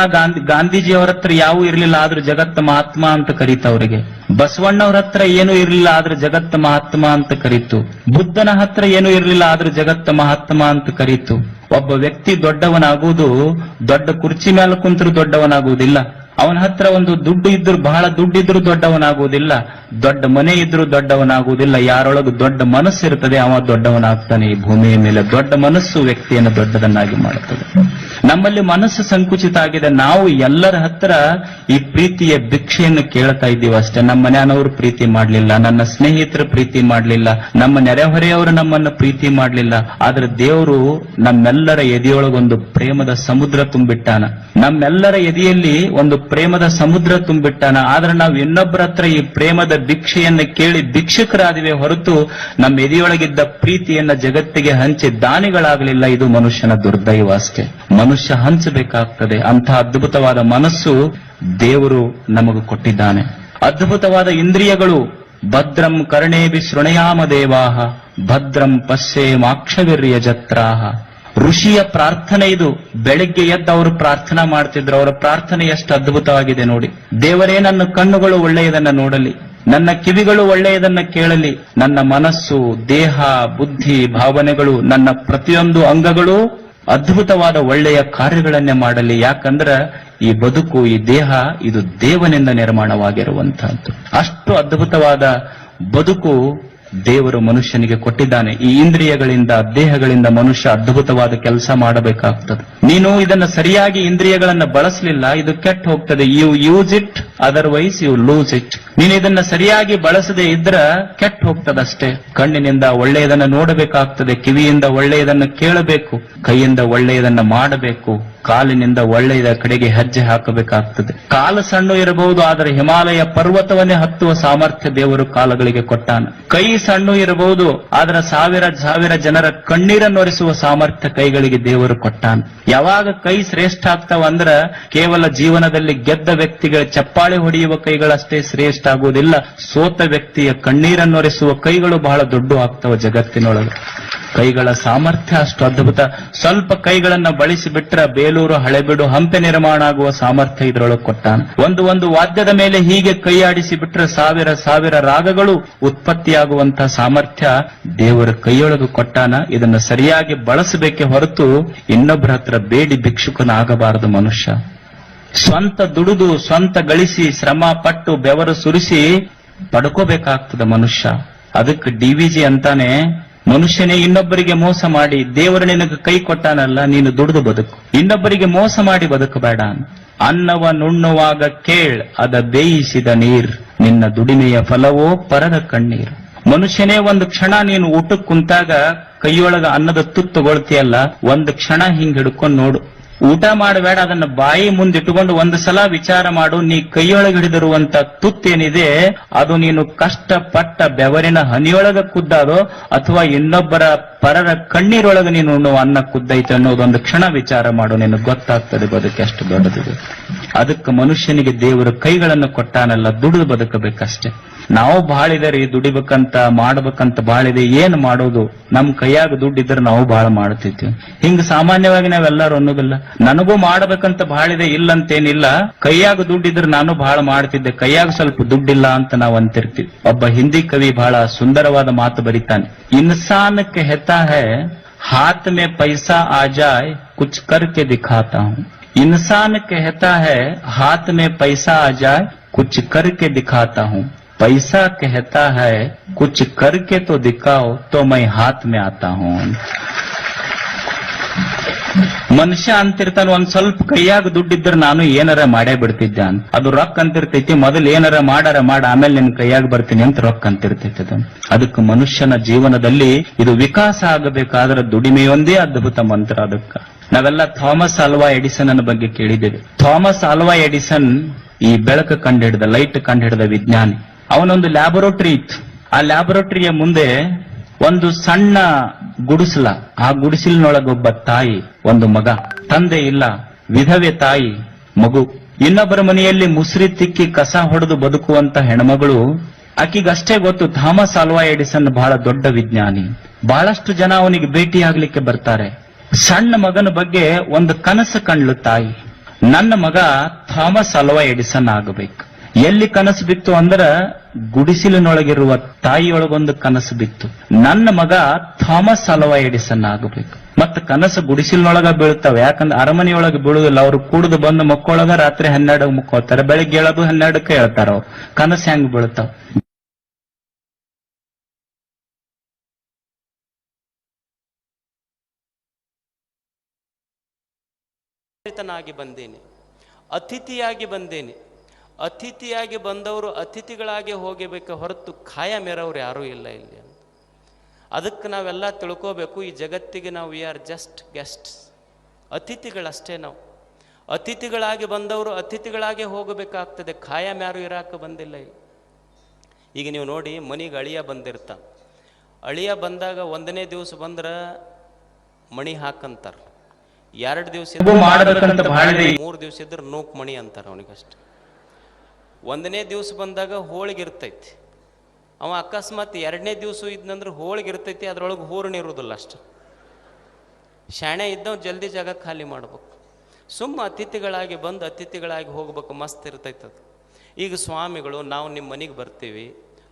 ಗಾಂಧೀಜಿಯವರ ಹತ್ರ ಯಾವೂ ಇರ್ಲಿಲ್ಲ, ಆದ್ರೂ ಜಗತ್ತ ಮಹಾತ್ಮ ಅಂತ ಕರೀತ ಅವರಿಗೆ. ಬಸವಣ್ಣವ್ರ ಹತ್ರ ಏನೂ ಇರ್ಲಿಲ್ಲ, ಆದ್ರೂ ಜಗತ್ತ ಮಹಾತ್ಮ ಅಂತ ಕರೀತು. ಬುದ್ಧನ ಹತ್ರ ಏನೂ ಇರ್ಲಿಲ್ಲ, ಆದ್ರೂ ಜಗತ್ತ ಮಹಾತ್ಮ ಅಂತ ಕರೀತು. ಒಬ್ಬ ವ್ಯಕ್ತಿ ದೊಡ್ಡವನಾಗುವುದು ದೊಡ್ಡ ಕುರ್ಚಿ ಮೇಲೆ ಕುಂತರೂ ದೊಡ್ಡವನಾಗುವುದಿಲ್ಲ. ಅವನ ಹತ್ರ ಒಂದು ದುಡ್ಡು ಇದ್ರು, ಬಹಳ ದುಡ್ಡಿದ್ರು ದೊಡ್ಡವನಾಗುವುದಿಲ್ಲ. ದೊಡ್ಡ ಮನೆ ಇದ್ರು ದೊಡ್ಡವನಾಗುವುದಿಲ್ಲ. ಯಾರೊಳಗೆ ದೊಡ್ಡ ಮನಸ್ಸು ಇರ್ತದೆ ಅವ ದೊಡ್ಡವನಾಗ್ತಾನೆ. ಈ ಭೂಮಿಯ ಮೇಲೆ ದೊಡ್ಡ ಮನಸ್ಸು ವ್ಯಕ್ತಿಯನ್ನು ದೊಡ್ಡದನ್ನಾಗಿ ಮಾಡುತ್ತದೆ. ನಮ್ಮಲ್ಲಿ ಮನಸ್ಸು ಸಂಕುಚಿತ ಆಗಿದೆ. ನಾವು ಎಲ್ಲರ ಹತ್ರ ಈ ಪ್ರೀತಿಯ ಭಿಕ್ಷೆಯನ್ನು ಕೇಳ್ತಾ ಇದ್ದೀವಿ ಅಷ್ಟೇ. ನಮ್ಮ ಮನೆಯವರು ಪ್ರೀತಿ ಮಾಡ್ಲಿಲ್ಲ, ನನ್ನ ಸ್ನೇಹಿತರು ಪ್ರೀತಿ ಮಾಡ್ಲಿಲ್ಲ, ನಮ್ಮ ನೆರೆಹೊರೆಯವರು ನಮ್ಮನ್ನು ಪ್ರೀತಿ ಮಾಡ್ಲಿಲ್ಲ. ಆದ್ರೆ ದೇವರು ನಮ್ಮೆಲ್ಲರ ಎದೆಯೊಳಗೊಂದು ಪ್ರೇಮದ ಸಮುದ್ರ ತುಂಬಿಟ್ಟಾನ. ನಮ್ಮೆಲ್ಲರ ಎದೆಯಲ್ಲಿ ಒಂದು ಪ್ರೇಮದ ಸಮುದ್ರ ತುಂಬಿಟ್ಟಾನ. ಆದ್ರೆ ನಾವು ಇನ್ನೊಬ್ಬರ ಹತ್ರ ಈ ಪ್ರೇಮದ ಭಿಕ್ಷೆಯನ್ನು ಕೇಳಿ ಭಿಕ್ಷುಕರಾದಿವೆ ಹೊರತು ನಮ್ಮ ಎದೆಯೊಳಗಿದ್ದ ಪ್ರೀತಿಯನ್ನ ಜಗತ್ತಿಗೆ ಹಂಚಿ ದಾನಿಗಳಾಗಲಿಲ್ಲ. ಇದು ಮನುಷ್ಯನ ದುರ್ದೈವ ಅಷ್ಟೇ. ಮನುಷ್ಯ ಹಂಚಬೇಕಾಗ್ತದೆ. ಅಂಥ ಅದ್ಭುತವಾದ ಮನಸ್ಸು ದೇವರು ನಮಗೂ ಕೊಟ್ಟಿದ್ದಾನೆ. ಅದ್ಭುತವಾದ ಇಂದ್ರಿಯಗಳು. ಭದ್ರಂ ಕರ್ಣೇಭಿ ಶೃಣಯಾಮ ದೇವಾಹ ಭದ್ರಂ ಪಶ್ಯೇಮಾಕ್ಷವಿರ್ಯ ಜತ್ರಾಹ. ಋಷಿಯ ಪ್ರಾರ್ಥನೆ ಇದು. ಬೆಳಿಗ್ಗೆ ಎದ್ದು ಅವರು ಪ್ರಾರ್ಥನಾ ಮಾಡ್ತಿದ್ರು. ಅವರ ಪ್ರಾರ್ಥನೆ ಎಷ್ಟು ಅದ್ಭುತವಾಗಿದೆ ನೋಡಿ. ದೇವರೇ, ನನ್ನ ಕಣ್ಣುಗಳು ಒಳ್ಳೆಯದನ್ನ ನೋಡಲಿ, ನನ್ನ ಕಿವಿಗಳು ಒಳ್ಳೆಯದನ್ನ ಕೇಳಲಿ, ನನ್ನ ಮನಸ್ಸು, ದೇಹ, ಬುದ್ಧಿ, ಭಾವನೆಗಳು, ನನ್ನ ಪ್ರತಿಯೊಂದು ಅಂಗಗಳು ಅದ್ಭುತವಾದ ಒಳ್ಳೆಯ ಕಾರ್ಯಗಳನ್ನೇ ಮಾಡಲಿ. ಯಾಕಂದ್ರ ಈ ಬದುಕು, ಈ ದೇಹ, ಇದು ದೇವನಿಂದ ನಿರ್ಮಾಣವಾಗಿರುವಂತಹದ್ದು. ಅಷ್ಟು ಅದ್ಭುತವಾದ ಬದುಕು ದೇವರು ಮನುಷ್ಯನಿಗೆ ಕೊಟ್ಟಿದ್ದಾನೆ. ಈ ಇಂದ್ರಿಯಗಳಿಂದ, ದೇಹಗಳಿಂದ ಮನುಷ್ಯ ಅದ್ಭುತವಾದ ಕೆಲಸ ಮಾಡಬೇಕಾಗ್ತದೆ. ನೀನು ಇದನ್ನ ಸರಿಯಾಗಿ ಇಂದ್ರಿಯಗಳನ್ನ ಬಳಸಲಿಲ್ಲ, ಇದು ಕೆಟ್ಟ ಹೋಗ್ತದೆ. You use it, otherwise you lose it. ನೀನು ಇದನ್ನ ಸರಿಯಾಗಿ ಬಳಸದೆ ಇದ್ರ ಕೆಟ್ಟ ಹೋಗ್ತದಷ್ಟೇ. ಕಣ್ಣಿನಿಂದ ಒಳ್ಳೆಯದನ್ನ ನೋಡಬೇಕಾಗ್ತದೆ, ಕಿವಿಯಿಂದ ಒಳ್ಳೆಯದನ್ನ ಕೇಳಬೇಕು, ಕೈಯಿಂದ ಒಳ್ಳೆಯದನ್ನ ಮಾಡಬೇಕು, ಕಾಲಿನಿಂದ ಒಳ್ಳೆಯದ ಕಡೆಗೆ ಹೆಜ್ಜೆ ಹಾಕಬೇಕಾಗ್ತದೆ. ಕಾಲು ಸಣ್ಣ ಇರಬಹುದು, ಆದರೆ ಹಿಮಾಲಯ ಪರ್ವತವನ್ನೇ ಹತ್ತುವ ಸಾಮರ್ಥ್ಯ ದೇವರು ಕಾಲುಗಳಿಗೆ ಕೊಟ್ಟಾನ. ಕೈ ಸಣ್ಣ ಇರಬಹುದು, ಆದ್ರೆ ಸಾವಿರ ಜನರ ಕಣ್ಣೀರನ್ನೊರೆಸುವ ಸಾಮರ್ಥ್ಯ ಕೈಗಳಿಗೆ ದೇವರು ಕೊಟ್ಟಾನ. ಯಾವಾಗ ಕೈ ಶ್ರೇಷ್ಠ ಆಗ್ತಾವ ಅಂದ್ರ ಕೇವಲ ಜೀವನದಲ್ಲಿ ಗೆದ್ದ ವ್ಯಕ್ತಿಗಳ ಚಪ್ಪಾಳೆ ಹೊಡೆಯುವ ಕೈಗಳಷ್ಟೇ ಶ್ರೇಷ್ಠ ಆಗುವುದಿಲ್ಲ. ಸೋತ ವ್ಯಕ್ತಿಯ ಕಣ್ಣೀರನ್ನೊರೆಸುವ ಕೈಗಳು ಬಹಳ ದೊಡ್ಡ ಆಗ್ತಾವ ಜಗತ್ತಿನೊಳಗೆ. ಕೈಗಳ ಸಾಮರ್ಥ್ಯ ಅಷ್ಟು ಅದ್ಭುತ. ಸ್ವಲ್ಪ ಕೈಗಳನ್ನ ಬಳಸಿ ಬಿಟ್ರ ಬೇಲೂರು, ಹಳೆಬೀಡು, ಹಂಪೆ ನಿರ್ಮಾಣ ಆಗುವ ಸಾಮರ್ಥ್ಯ ಇದ್ರೊಳಗೆ ಕೊಟ್ಟಾನ. ಒಂದು ವಾದ್ಯದ ಮೇಲೆ ಹೀಗೆ ಕೈಯಾಡಿಸಿ ಬಿಟ್ರೆ ಸಾವಿರ ರಾಗಗಳು ಉತ್ಪತ್ತಿಯಾಗುವಂತಹ ಸಾಮರ್ಥ್ಯ ದೇವರ ಕೈಯೊಳಗೆ ಕೊಟ್ಟಾನ. ಇದನ್ನು ಸರಿಯಾಗಿ ಬಳಸಬೇಕೆ ಹೊರತು ಇನ್ನೊಬ್ಬರ ಹತ್ರ ಬೇಡಿ ಭಿಕ್ಷುಕನಾಗಬಾರದು ಮನುಷ್ಯ. ಸ್ವಂತ ದುಡಿದು, ಸ್ವಂತ ಗಳಿಸಿ, ಶ್ರಮ ಪಟ್ಟು, ಬೆವರು ಸುರಿಸಿ ಪಡ್ಕೋಬೇಕಾಗ್ತದೆ ಮನುಷ್ಯ. ಅದಕ್ಕೆ ಡಿವಿಜಿ ಅಂತಾನೆ, ಮನುಷ್ಯನೇ ಇನ್ನೊಬ್ಬರಿಗೆ ಮೋಸ ಮಾಡಿ, ದೇವರು ನಿನಗೆ ಕೈ ಕೊಟ್ಟಾನಲ್ಲ, ನೀನು ದುಡಿದು ಬದುಕು, ಇನ್ನೊಬ್ಬರಿಗೆ ಮೋಸ ಮಾಡಿ ಬದುಕಬೇಡ. ಅನ್ನವ ನುಣ್ಣುವಾಗ ಕೇಳ್, ಅದ ಬೇಯಿಸಿದ ನೀರ್, ನಿನ್ನ ದುಡಿಮೆಯ ಫಲವೋ ಪರದ ಕಣ್ಣೀರು. ಮನುಷ್ಯನೇ ಒಂದು ಕ್ಷಣ ನೀನು ಊಟಕ್ಕೆ ಕುಂತಾಗ ಕೈಯೊಳಗ ಅನ್ನದ ತುತ್ತುಗೊಳ್ತಿಯಲ್ಲ, ಒಂದು ಕ್ಷಣ ಹಿಂಗ್ ಹಿಡ್ಕೊಂಡು ನೋಡು. ಊಟ ಮಾಡಬೇಡ, ಅದನ್ನ ಬಾಯಿ ಮುಂದಿಟ್ಟುಕೊಂಡು ಒಂದು ಸಲ ವಿಚಾರ ಮಾಡು. ನೀ ಕೈಯೊಳಗೆ ಹಿಡಿದಿರುವಂತ ತುತ್ತೇನಿದೆ ಅದು ನೀನು ಕಷ್ಟಪಟ್ಟ ಬೆವರಿನ ಹನಿಯೊಳಗ ಕುದ್ದಾದೋ ಅಥವಾ ಇನ್ನೊಬ್ಬರ ಪರರ ಕಣ್ಣೀರೊಳಗೆ ನೀನು ಉಣ್ಣುವ ಅನ್ನ ಕುದ್ದೈತೆ ಅನ್ನೋದೊಂದು ಕ್ಷಣ ವಿಚಾರ ಮಾಡು, ನಿನಗೆ ಗೊತ್ತಾಗ್ತದೆ ಬದುಕು ಎಷ್ಟು ದೊಡ್ಡದಿದೆ. ಅದಕ್ಕೆ ಮನುಷ್ಯನಿಗೆ ದೇವರು ಕೈಗಳನ್ನು ಕೊಟ್ಟಾನಲ್ಲ, ದುಡಿದು ಬದುಕಬೇಕಷ್ಟೇ. ನಾವು ಬಾಳಿದೆ ರೀ, ದುಡಿಬೇಕಂತ ಮಾಡ್ಬೇಕಂತ ಬಾಳಿದೆ, ಏನ್ ಮಾಡೋದು? ನಮ್ ಕೈಯಾಗ ದುಡ್ಡಿದ್ರೆ ನಾವು ಬಹಳ ಮಾಡ್ತಿದ್ವಿ. ಹಿಂಗ ಸಾಮಾನ್ಯವಾಗಿ ನಾವೆಲ್ಲರೂ ಅನ್ನೋದಿಲ್ಲ. ನನಗೂ ಮಾಡಬೇಕಂತ ಬಾಳಿದೆ, ಇಲ್ಲಂತೇನಿಲ್ಲ. ಕೈಯಾಗ ದುಡ್ಡಿದ್ರೆ ನಾನು ಬಹಳ ಮಾಡ್ತಿದ್ದೆ, ಕೈಯಾಗ ಸ್ವಲ್ಪ ದುಡ್ಡಿಲ್ಲ ಅಂತ ನಾವು ಅಂತಿರ್ತೀವಿ. ಒಬ್ಬ ಹಿಂದಿ ಕವಿ ಬಹಳ ಸುಂದರವಾದ ಮಾತು ಬರೀತಾನೆ. ಇನ್ಸಾನ್ कहता है हाथ में पैसा आ जाए कुछ करके दिखाता हूँ. इंसान कहता है हाथ में पैसा आ जाए कुछ करके दिखाता हूँ. पैसा कहता है कुछ करके तो दिखाओ तो मैं हाथ में आता हूँ. ಮನುಷ್ಯ ಅಂತಿರ್ತಾನ, ಒಂದ್ ಸ್ವಲ್ಪ ಕೈಯಾಗ ದುಡ್ಡಿದ್ರೆ ನಾನು ಏನಾರ ಮಾಡೇ ಬಿಡ್ತಿದ್ದೆ ಅಂತ. ಅದು ರೊಕ್ಕ ಅಂತಿರ್ತೈತಿ, ಮೊದಲು ಏನಾರ ಮಾಡ ಆಮೇಲೆ ನಿನ್ ಕೈಯಾಗ ಬರ್ತೀನಿ ಅಂತ ರೊಕ್ಕ ಅಂತಿರ್ತೈತಿ ಅದು. ಅದಕ್ಕೆ ಮನುಷ್ಯನ ಜೀವನದಲ್ಲಿ ಇದು ವಿಕಾಸ ಆಗಬೇಕಾದ್ರೆ ದುಡಿಮೆಯೊಂದೇ ಅದ್ಭುತ ಮಂತ್ರ. ಅದಕ್ಕೆ ನಾವೆಲ್ಲ ಥಾಮಸ್ ಆಲ್ವಾ ಎಡಿಸನ್ ಅನ್ನ ಬಗ್ಗೆ ಕೇಳಿದ್ದೇವೆ. ಥಾಮಸ್ ಆಲ್ವಾ ಎಡಿಸನ್ ಈ ಬೆಳಕು ಕಂಡುಹಿಡಿದ, ಲೈಟ್ ಕಂಡುಹಿಡಿದ ವಿಜ್ಞಾನಿ. ಅವನೊಂದು ಲ್ಯಾಬೊರೇಟರಿ ಇತ್ತು. ಆ ಲ್ಯಾಬೊರೇಟರಿಯ ಮುಂದೆ ಒಂದು ಸಣ್ಣ ಗುಡಿಸಲ. ಆ ಗುಡಿಸಲಿನೊಳಗೊಬ್ಬ ತಾಯಿ, ಒಂದು ಮಗ. ತಂದೆ ಇಲ್ಲ, ವಿಧವೆ ತಾಯಿ, ಮಗು. ಇನ್ನೊಬ್ಬರ ಮನೆಯಲ್ಲಿ ಮುಸುರಿ ತಿಕ್ಕಿ ಕಸ ಹೊಡೆದು ಬದುಕುವಂತ ಹೆಣ್ಮಗಳು. ಆಕಿಗಷ್ಟೇ ಗೊತ್ತು ಥಾಮಸ್ ಆಲ್ವಾ ಎಡಿಸನ್ ಬಹಳ ದೊಡ್ಡ ವಿಜ್ಞಾನಿ. ಬಹಳಷ್ಟು ಜನ ಅವನಿಗೆ ಭೇಟಿಯಾಗ್ಲಿಕ್ಕೆ ಬರ್ತಾರೆ. ಸಣ್ಣ ಮಗನ ಬಗ್ಗೆ ಒಂದು ಕನಸು ಕಂಡ್ಲು ತಾಯಿ. ನನ್ನ ಮಗ ಥಾಮಸ್ ಆಲ್ವಾ ಎಡಿಸನ್ ಆಗಬೇಕು. ಎಲ್ಲಿ ಕನಸು ಬಿತ್ತು ಅಂದ್ರ ಗುಡಿಸಿಲಿನೊಳಗಿರುವ ತಾಯಿಯೊಳಗೊಂದು ಕನಸು ಬಿತ್ತು, ನನ್ನ ಮಗ ಥಾಮಸ್ ಆಲ್ವಾ ಎಡಿಸನ್ ಆಗಬೇಕು. ಮತ್ತ ಕನಸು ಗುಡಿಸಿಲಿನೊಳಗ ಬೀಳ್ತಾವೆ. ಯಾಕಂದ್ರೆ ಅರಮನೆಯೊಳಗೆ ಬೀಳುದಿಲ್ಲ. ಅವ್ರು ಕೂಡುದು ಬಂದು ಮಕ್ಕಳೊಳಗ ರಾತ್ರಿ 12 ಮುಕ್ಕೋತಾರೆ, ಬೆಳಿಗ್ಗೆ ಹೇಳೋದು 12ಕ್ಕೆ ಹೇಳ್ತಾರ. ಅವ್ರು ಕನಸು ಹೆಂಗ್ ಬೀಳ್ತಾವ? ಬಂದೇನೆ, ಅತಿಥಿಯಾಗಿ ಬಂದೇನೆ. ಅತಿಥಿಯಾಗಿ ಬಂದವರು ಅತಿಥಿಗಳಾಗಿ ಹೋಗಬೇಕು ಹೊರತು ಖಾಯ ಮೇರವ್ರು ಯಾರೂ ಇಲ್ಲ ಇಲ್ಲಿ. ಅದಕ್ಕೆ ನಾವೆಲ್ಲ ತಿಳ್ಕೋಬೇಕು, ಈ ಜಗತ್ತಿಗೆ ನಾವು ವಿ ಆರ್ ಜಸ್ಟ್ ಗೆಸ್ಟ್ಸ್, ಅತಿಥಿಗಳಷ್ಟೇ. ನಾವು ಅತಿಥಿಗಳಾಗಿ ಬಂದವರು ಅತಿಥಿಗಳಾಗಿ ಹೋಗಬೇಕಾಗ್ತದೆ, ಖಾಯಂ ಯಾರು ಇರಾಕ ಬಂದಿಲ್ಲ. ಈಗ ನೀವು ನೋಡಿ, ಮನೆಗೆ ಅಳಿಯ ಬಂದಿರ್ತ. ಅಳಿಯ ಬಂದಾಗ 1ನೇ ದಿವಸ ಬಂದ್ರೆ ಮಣಿ ಹಾಕಂತಾರ, 2 ದಿವಸ 3 ದಿವಸ ಇದ್ರೆ ನೂಕ್ ಮಣಿ ಅಂತಾರ ಅವನಿಗಷ್ಟೆ. 1ನೇ ದಿವಸ ಬಂದಾಗ ಹೋಳಿಗೆ ಇರ್ತೈತಿ. ಅವ ಅಕಸ್ಮಾತ್ 2ನೇ ದಿವಸ ಇದ್ನಂದ್ರೆ ಹೋಳಿಗೆ ಇರ್ತೈತಿ, ಅದ್ರೊಳಗೆ ಹೂರ್ಣ ಇರುವುದಿಲ್ಲ ಅಷ್ಟು. ಶಾಣೆ ಇದ್ದವ್ ಜಲ್ದಿ ಜಾಗ ಖಾಲಿ ಮಾಡ್ಬೇಕು. ಸುಮ್ಮ ಅತಿಥಿಗಳಾಗಿ ಬಂದು ಅತಿಥಿಗಳಾಗಿ ಹೋಗ್ಬೇಕು, ಮಸ್ತ್ ಇರ್ತೈತದು. ಈಗ ಸ್ವಾಮಿಗಳು ನಾವು ನಿಮ್ಮ ಮನೆಗೆ ಬರ್ತೀವಿ,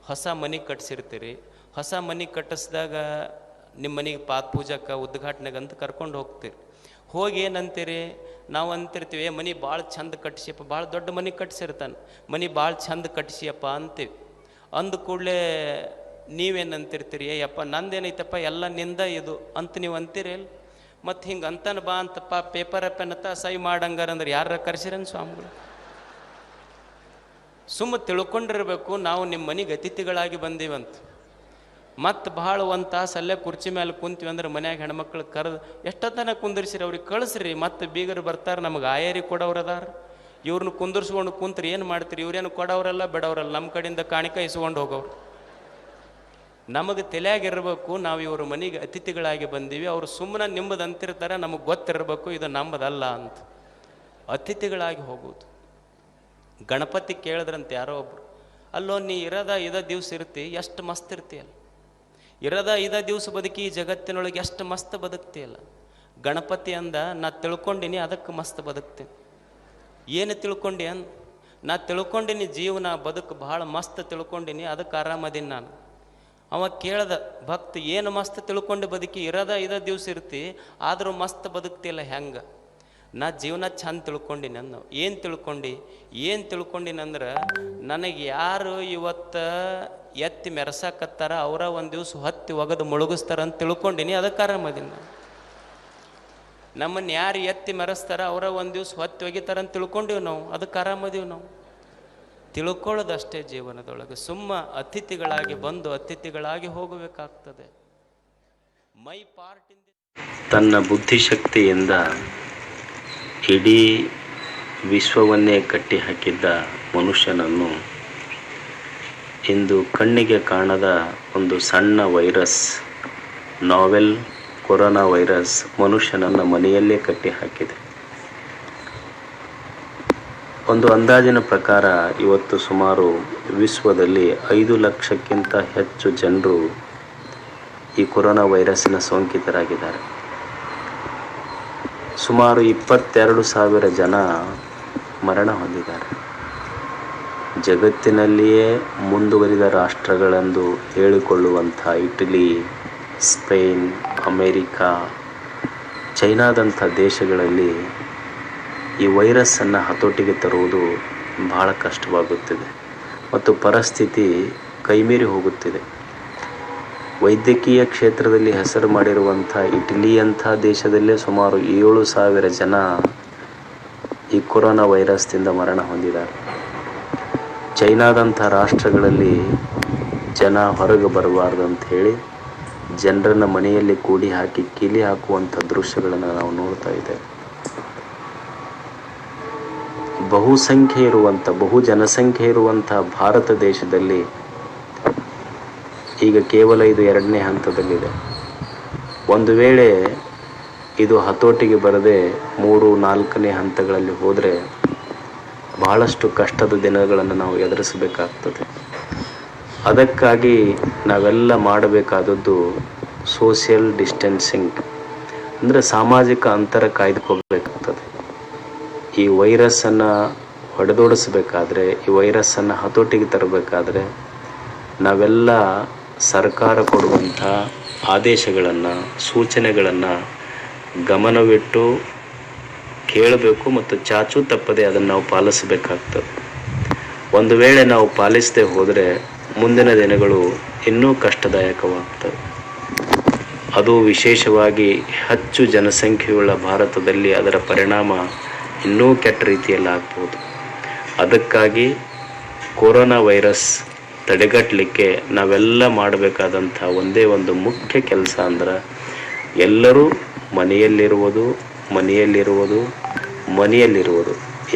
ಹೊಸ ಮನೆ ಕಟ್ಸಿರ್ತೀರಿ. ಹೊಸ ಮನೆ ಕಟ್ಟಿಸಿದಾಗ ನಿಮ್ಮ ಮನೆಗೆ ಪಾತ್ ಪೂಜಕ್ಕೆ ಉದ್ಘಾಟನೆಗೆ ಅಂತ ಕರ್ಕೊಂಡು ಹೋಗ್ತೀರಿ. ಹೋಗಿ ಏನಂತೀರಿ, ನಾವು ಅಂತಿರ್ತೀವಿ, ಮನೆ ಭಾಳ ಚಂದ ಕಟ್ಸಿಯಪ್ಪ, ಭಾಳ ದೊಡ್ಡ ಮನೆ ಕಟ್ಸಿರ್ತಾನೆ, ಮನೆ ಭಾಳ ಚಂದ ಕಟ್ಸಿಯಪ್ಪ ಅಂತೀವಿ. ಅಂದ ಕೂಡಲೇ ನೀವೇನಂತಿರ್ತೀರಿ, ಅಯ್ಯಪ್ಪ ನಂದೇನೈತಪ್ಪ ಎಲ್ಲ ನಿಂದ ಇದು ಅಂತ ನೀವು ಅಂತೀರಿ. ಮತ್ತು ಹಿಂಗೆ ಅಂತಾನೆ ಬಾ ಅಂತಪ್ಪ ಪೇಪರ್ ಪೆನ್ನತ್ತ ಸಹಿ ಮಾಡಂಗಾರ ಅಂದ್ರೆ ಯಾರ ಕರ್ಸಿರನ್ ಸ್ವಾಮಿಗಳು? ಸುಮ್ಮ ತಿಳ್ಕೊಂಡಿರ್ಬೇಕು ನಾವು ನಿಮ್ಮ ಮನೆಗೆ ಅತಿಥಿಗಳಾಗಿ ಬಂದೀವಂತ. ಮತ್ತು ಭಾಳ ಒಂದು ತಾಸು ಅಲ್ಲೇ ಕುರ್ಚಿ ಮೇಲೆ ಕುಂತೀವಿ ಅಂದ್ರೆ ಮನ್ಯಾಗ ಹೆಣ್ಮಕ್ಳು ಕರೆದು ಎಷ್ಟೊತ್ತನ ಕುಂದಿರ್ಸಿರಿ, ಅವ್ರಿಗೆ ಕಳಿಸ್ರಿ. ಮತ್ತು ಬೀಗರು ಬರ್ತಾರೆ, ನಮಗೆ ಆಯರಿ ಕೊಡೋರು ಅದಾರ, ಇವ್ರನ್ನ ಕುಂದಿರ್ಸ್ಕೊಂಡು ಕುಂತ್ರಿ ಏನು ಮಾಡ್ತೀರಿ? ಇವ್ರೇನು ಕೊಡೋರಲ್ಲ ಬಿಡೋರಲ್ಲ, ನಮ್ಮ ಕಡೆಯಿಂದ ಕಾಣಿಕೆ ಇಸ್ಕೊಂಡು ಹೋಗೋರು. ನಮಗೆ ತಲೆಯಾಗಿರ್ಬೇಕು ನಾವು ಇವ್ರ ಮನೆಗೆ ಅತಿಥಿಗಳಾಗಿ ಬಂದೀವಿ, ಅವರು ಸುಮ್ಮನೆ ನಿಮ್ಮದು ಅಂತಿರ್ತಾರೆ, ನಮಗೆ ಗೊತ್ತಿರಬೇಕು ಇದು ನಮ್ಮದಲ್ಲ ಅಂತ. ಅತಿಥಿಗಳಾಗಿ ಹೋಗೋದು. ಗಣಪತಿ ಕೇಳಿದ್ರಂತೆ ಯಾರೋ ಒಬ್ರು, ಅಲ್ಲೋ ನೀ ಇರೋದ ದಿವಸ ಇರ್ತಿ, ಎಷ್ಟು ಮಸ್ತ್ ಇರ್ತೀಯಲ್ಲ, ಇರೋದ ದಿವಸ ಬದುಕಿ ಈ ಜಗತ್ತಿನೊಳಗೆ ಎಷ್ಟು ಮಸ್ತ್ ಬದುಕ್ತಿಯಲ್ಲ. ಗಣಪತಿ ಅಂದ, ನಾ ತಿಳ್ಕೊಂಡಿನಿ ಅದಕ್ಕೆ ಮಸ್ತ್ ಬದುಕ್ತೀನಿ. ಏನು ತಿಳ್ಕೊಂಡಿ ಅಂದ, ನಾ ತಿಳ್ಕೊಂಡಿನಿ ಜೀವನ ಬದುಕು ಭಾಳ ಮಸ್ತ್ ತಿಳ್ಕೊಂಡಿನಿ, ಅದಕ್ಕೆ ಆರಾಮದೀನಿ ನಾನು. ಅವ ಕೇಳ್ದ ಭಕ್ತ, ಏನು ಮಸ್ತ್ ತಿಳ್ಕೊಂಡು ಬದುಕಿ, ಇರೋದ ದಿವಸ ಇರ್ತಿ ಆದರೂ ಮಸ್ತ್ ಬದುಕ್ತಿಯಲ್ಲ ಹೆಂಗೆ? ನಾ ಜೀವನ ಚಂದ ತಿಳ್ಕೊಂಡಿನಿ ಅಂದ. ಏನು ತಿಳ್ಕೊಂಡಿನಂದ್ರೆ, ನನಗೆ ಯಾರು ಇವತ್ತು ಎತ್ತಿ ಮೆರೆಸಾಕತ್ತಾರ ಅವರ ಒಂದು ದಿವಸ ಹೊತ್ತಿ ಒಗದು ಮುಳುಗಿಸ್ತಾರ ಅಂತ ತಿಳ್ಕೊಂಡಿನಿ, ಅದಕ್ಕೆ ಆರಾಮದೀನಿ ನಾನು. ನಮ್ಮನ್ನು ಯಾರು ಎತ್ತಿ ಮೆರೆಸ್ತಾರ ಅವರ ಒಂದು ದಿವಸ ಹೊತ್ತಿ ಒಗಿತಾರ ಅಂತ ತಿಳ್ಕೊಂಡಿವಿ ನಾವು, ಅದಕ್ಕೆ ಆರಾಮದೀವಿ ನಾವು. ತಿಳ್ಕೊಳ್ಳೋದಷ್ಟೇ ಜೀವನದೊಳಗೆ. ಸುಮ್ಮ ಅತಿಥಿಗಳಾಗಿ ಬಂದು ಅತಿಥಿಗಳಾಗಿ ಹೋಗಬೇಕಾಗ್ತದೆ. ಮೈ ಪಾರ್ಟ್ ಇನ್ ತನ್ನ ಬುದ್ಧಿಶಕ್ತಿಯಿಂದ ಇಡೀ ವಿಶ್ವವನ್ನೇ ಕಟ್ಟಿ ಹಾಕಿದ್ದ ಮನುಷ್ಯನನ್ನು ಇಂದು ಕಣ್ಣಿಗೆ ಕಾಣದ ಒಂದು ಸಣ್ಣ ವೈರಸ್, ನಾವೆಲ್ ಕೊರೋನಾ ವೈರಸ್ ಮನುಷ್ಯನನ್ನು ಮನೆಯಲ್ಲೇ ಕಟ್ಟಿ ಹಾಕಿದೆ. ಒಂದು ಅಂದಾಜಿನ ಪ್ರಕಾರ ಇವತ್ತು ಸುಮಾರು ವಿಶ್ವದಲ್ಲಿ 5 ಲಕ್ಷಕ್ಕಿಂತ ಹೆಚ್ಚು ಜನರು ಈ ಕೊರೋನಾ ವೈರಸ್ಸಿನ ಸೋಂಕಿತರಾಗಿದ್ದಾರೆ. ಸುಮಾರು 22,000 ಜನ ಮರಣ ಹೊಂದಿದ್ದಾರೆ. ಜಗತ್ತಿನಲ್ಲಿಯೇ ಮುಂದುವರಿದ ರಾಷ್ಟ್ರಗಳೆಂದು ಹೇಳಿಕೊಳ್ಳುವಂಥ ಇಟಲಿ, ಸ್ಪೇನ್, ಅಮೇರಿಕಾ, ಚೈನಾದಂಥ ದೇಶಗಳಲ್ಲಿ ಈ ವೈರಸ್ಸನ್ನು ಹತೋಟಿಗೆ ತರುವುದು ಬಹಳ ಕಷ್ಟವಾಗುತ್ತಿದೆ ಮತ್ತು ಪರಿಸ್ಥಿತಿ ಕೈಮೀರಿ ಹೋಗುತ್ತಿದೆ. ವೈದ್ಯಕೀಯ ಕ್ಷೇತ್ರದಲ್ಲಿ ಹೆಸರು ಮಾಡಿರುವಂಥ ಇಟಲಿಯಂಥ ದೇಶದಲ್ಲೇ ಸುಮಾರು 7,000 ಜನ ಈ ಕೊರೋನಾ ವೈರಸ್ದಿಂದ ಮರಣ ಹೊಂದಿದ್ದಾರೆ. ಚೈನಾದಂಥ ರಾಷ್ಟ್ರಗಳಲ್ಲಿ ಜನ ಹೊರಗೆ ಬರಬಾರ್ದು ಅಂತ ಹೇಳಿ ಜನರನ್ನು ಮನೆಯಲ್ಲಿ ಕೂಡಿ ಹಾಕಿ ಕೀಲಿ ಹಾಕುವಂಥ ದೃಶ್ಯಗಳನ್ನು ನಾವು ನೋಡ್ತಾ ಇದ್ದೇವೆ. ಬಹು ಜನಸಂಖ್ಯೆ ಇರುವಂಥ ಭಾರತ ದೇಶದಲ್ಲಿ ಈಗ ಕೇವಲ ಇದು 2ನೇ ಹಂತದಲ್ಲಿದೆ. ಒಂದು ವೇಳೆ ಇದು ಹತೋಟಿಗೆ ಬರದೆ 3, 4ನೇ ಹಂತಗಳಲ್ಲಿ ಹೋದರೆ ಬಹಳಷ್ಟು ಕಷ್ಟದ ದಿನಗಳನ್ನು ನಾವು ಎದುರಿಸಬೇಕಾಗ್ತದೆ. ಅದಕ್ಕಾಗಿ ನಾವೆಲ್ಲ ಮಾಡಬೇಕಾದದ್ದು ಸೋಷಿಯಲ್ ಡಿಸ್ಟೆನ್ಸಿಂಗ್, ಅಂದರೆ ಸಾಮಾಜಿಕ ಅಂತರ ಕಾಯ್ದುಕೋಬೇಕಾಗ್ತದೆ. ಈ ವೈರಸ್ಸನ್ನು ಹೊಡೆದೋಡಿಸಬೇಕಾದ್ರೆ, ಈ ವೈರಸ್ಸನ್ನು ಹತೋಟಿಗೆ ತರಬೇಕಾದ್ರೆ ನಾವೆಲ್ಲ ಸರ್ಕಾರ ಕೊಡುವಂಥ ಆದೇಶಗಳನ್ನು, ಸೂಚನೆಗಳನ್ನು ಗಮನವಿಟ್ಟು ಕೇಳಬೇಕು ಮತ್ತು ಚಾಚೂ ತಪ್ಪದೆ ಅದನ್ನು ನಾವು ಪಾಲಿಸಬೇಕಾಗ್ತದೆ. ಒಂದು ವೇಳೆ ನಾವು ಪಾಲಿಸದೆ ಹೋದರೆ ಮುಂದಿನ ದಿನಗಳು ಇನ್ನೂ ಕಷ್ಟದಾಯಕವಾಗ್ತವೆ. ಅದು ವಿಶೇಷವಾಗಿ ಹೆಚ್ಚು ಜನಸಂಖ್ಯೆಯುಳ್ಳ ಭಾರತದಲ್ಲಿ ಅದರ ಪರಿಣಾಮ ಇನ್ನೂ ಕೆಟ್ಟ ರೀತಿಯಲ್ಲಿ ಆಗ್ಬೋದು. ಅದಕ್ಕಾಗಿ ಕೊರೋನಾ ವೈರಸ್ ತಡೆಗಟ್ಟಲಿಕ್ಕೆ ನಾವೆಲ್ಲ ಮಾಡಬೇಕಾದಂಥ ಒಂದೇ ಒಂದು ಮುಖ್ಯ ಕೆಲಸ ಅಂದ್ರೆ ಎಲ್ಲರೂ ಮನೆಯಲ್ಲಿರುವುದು.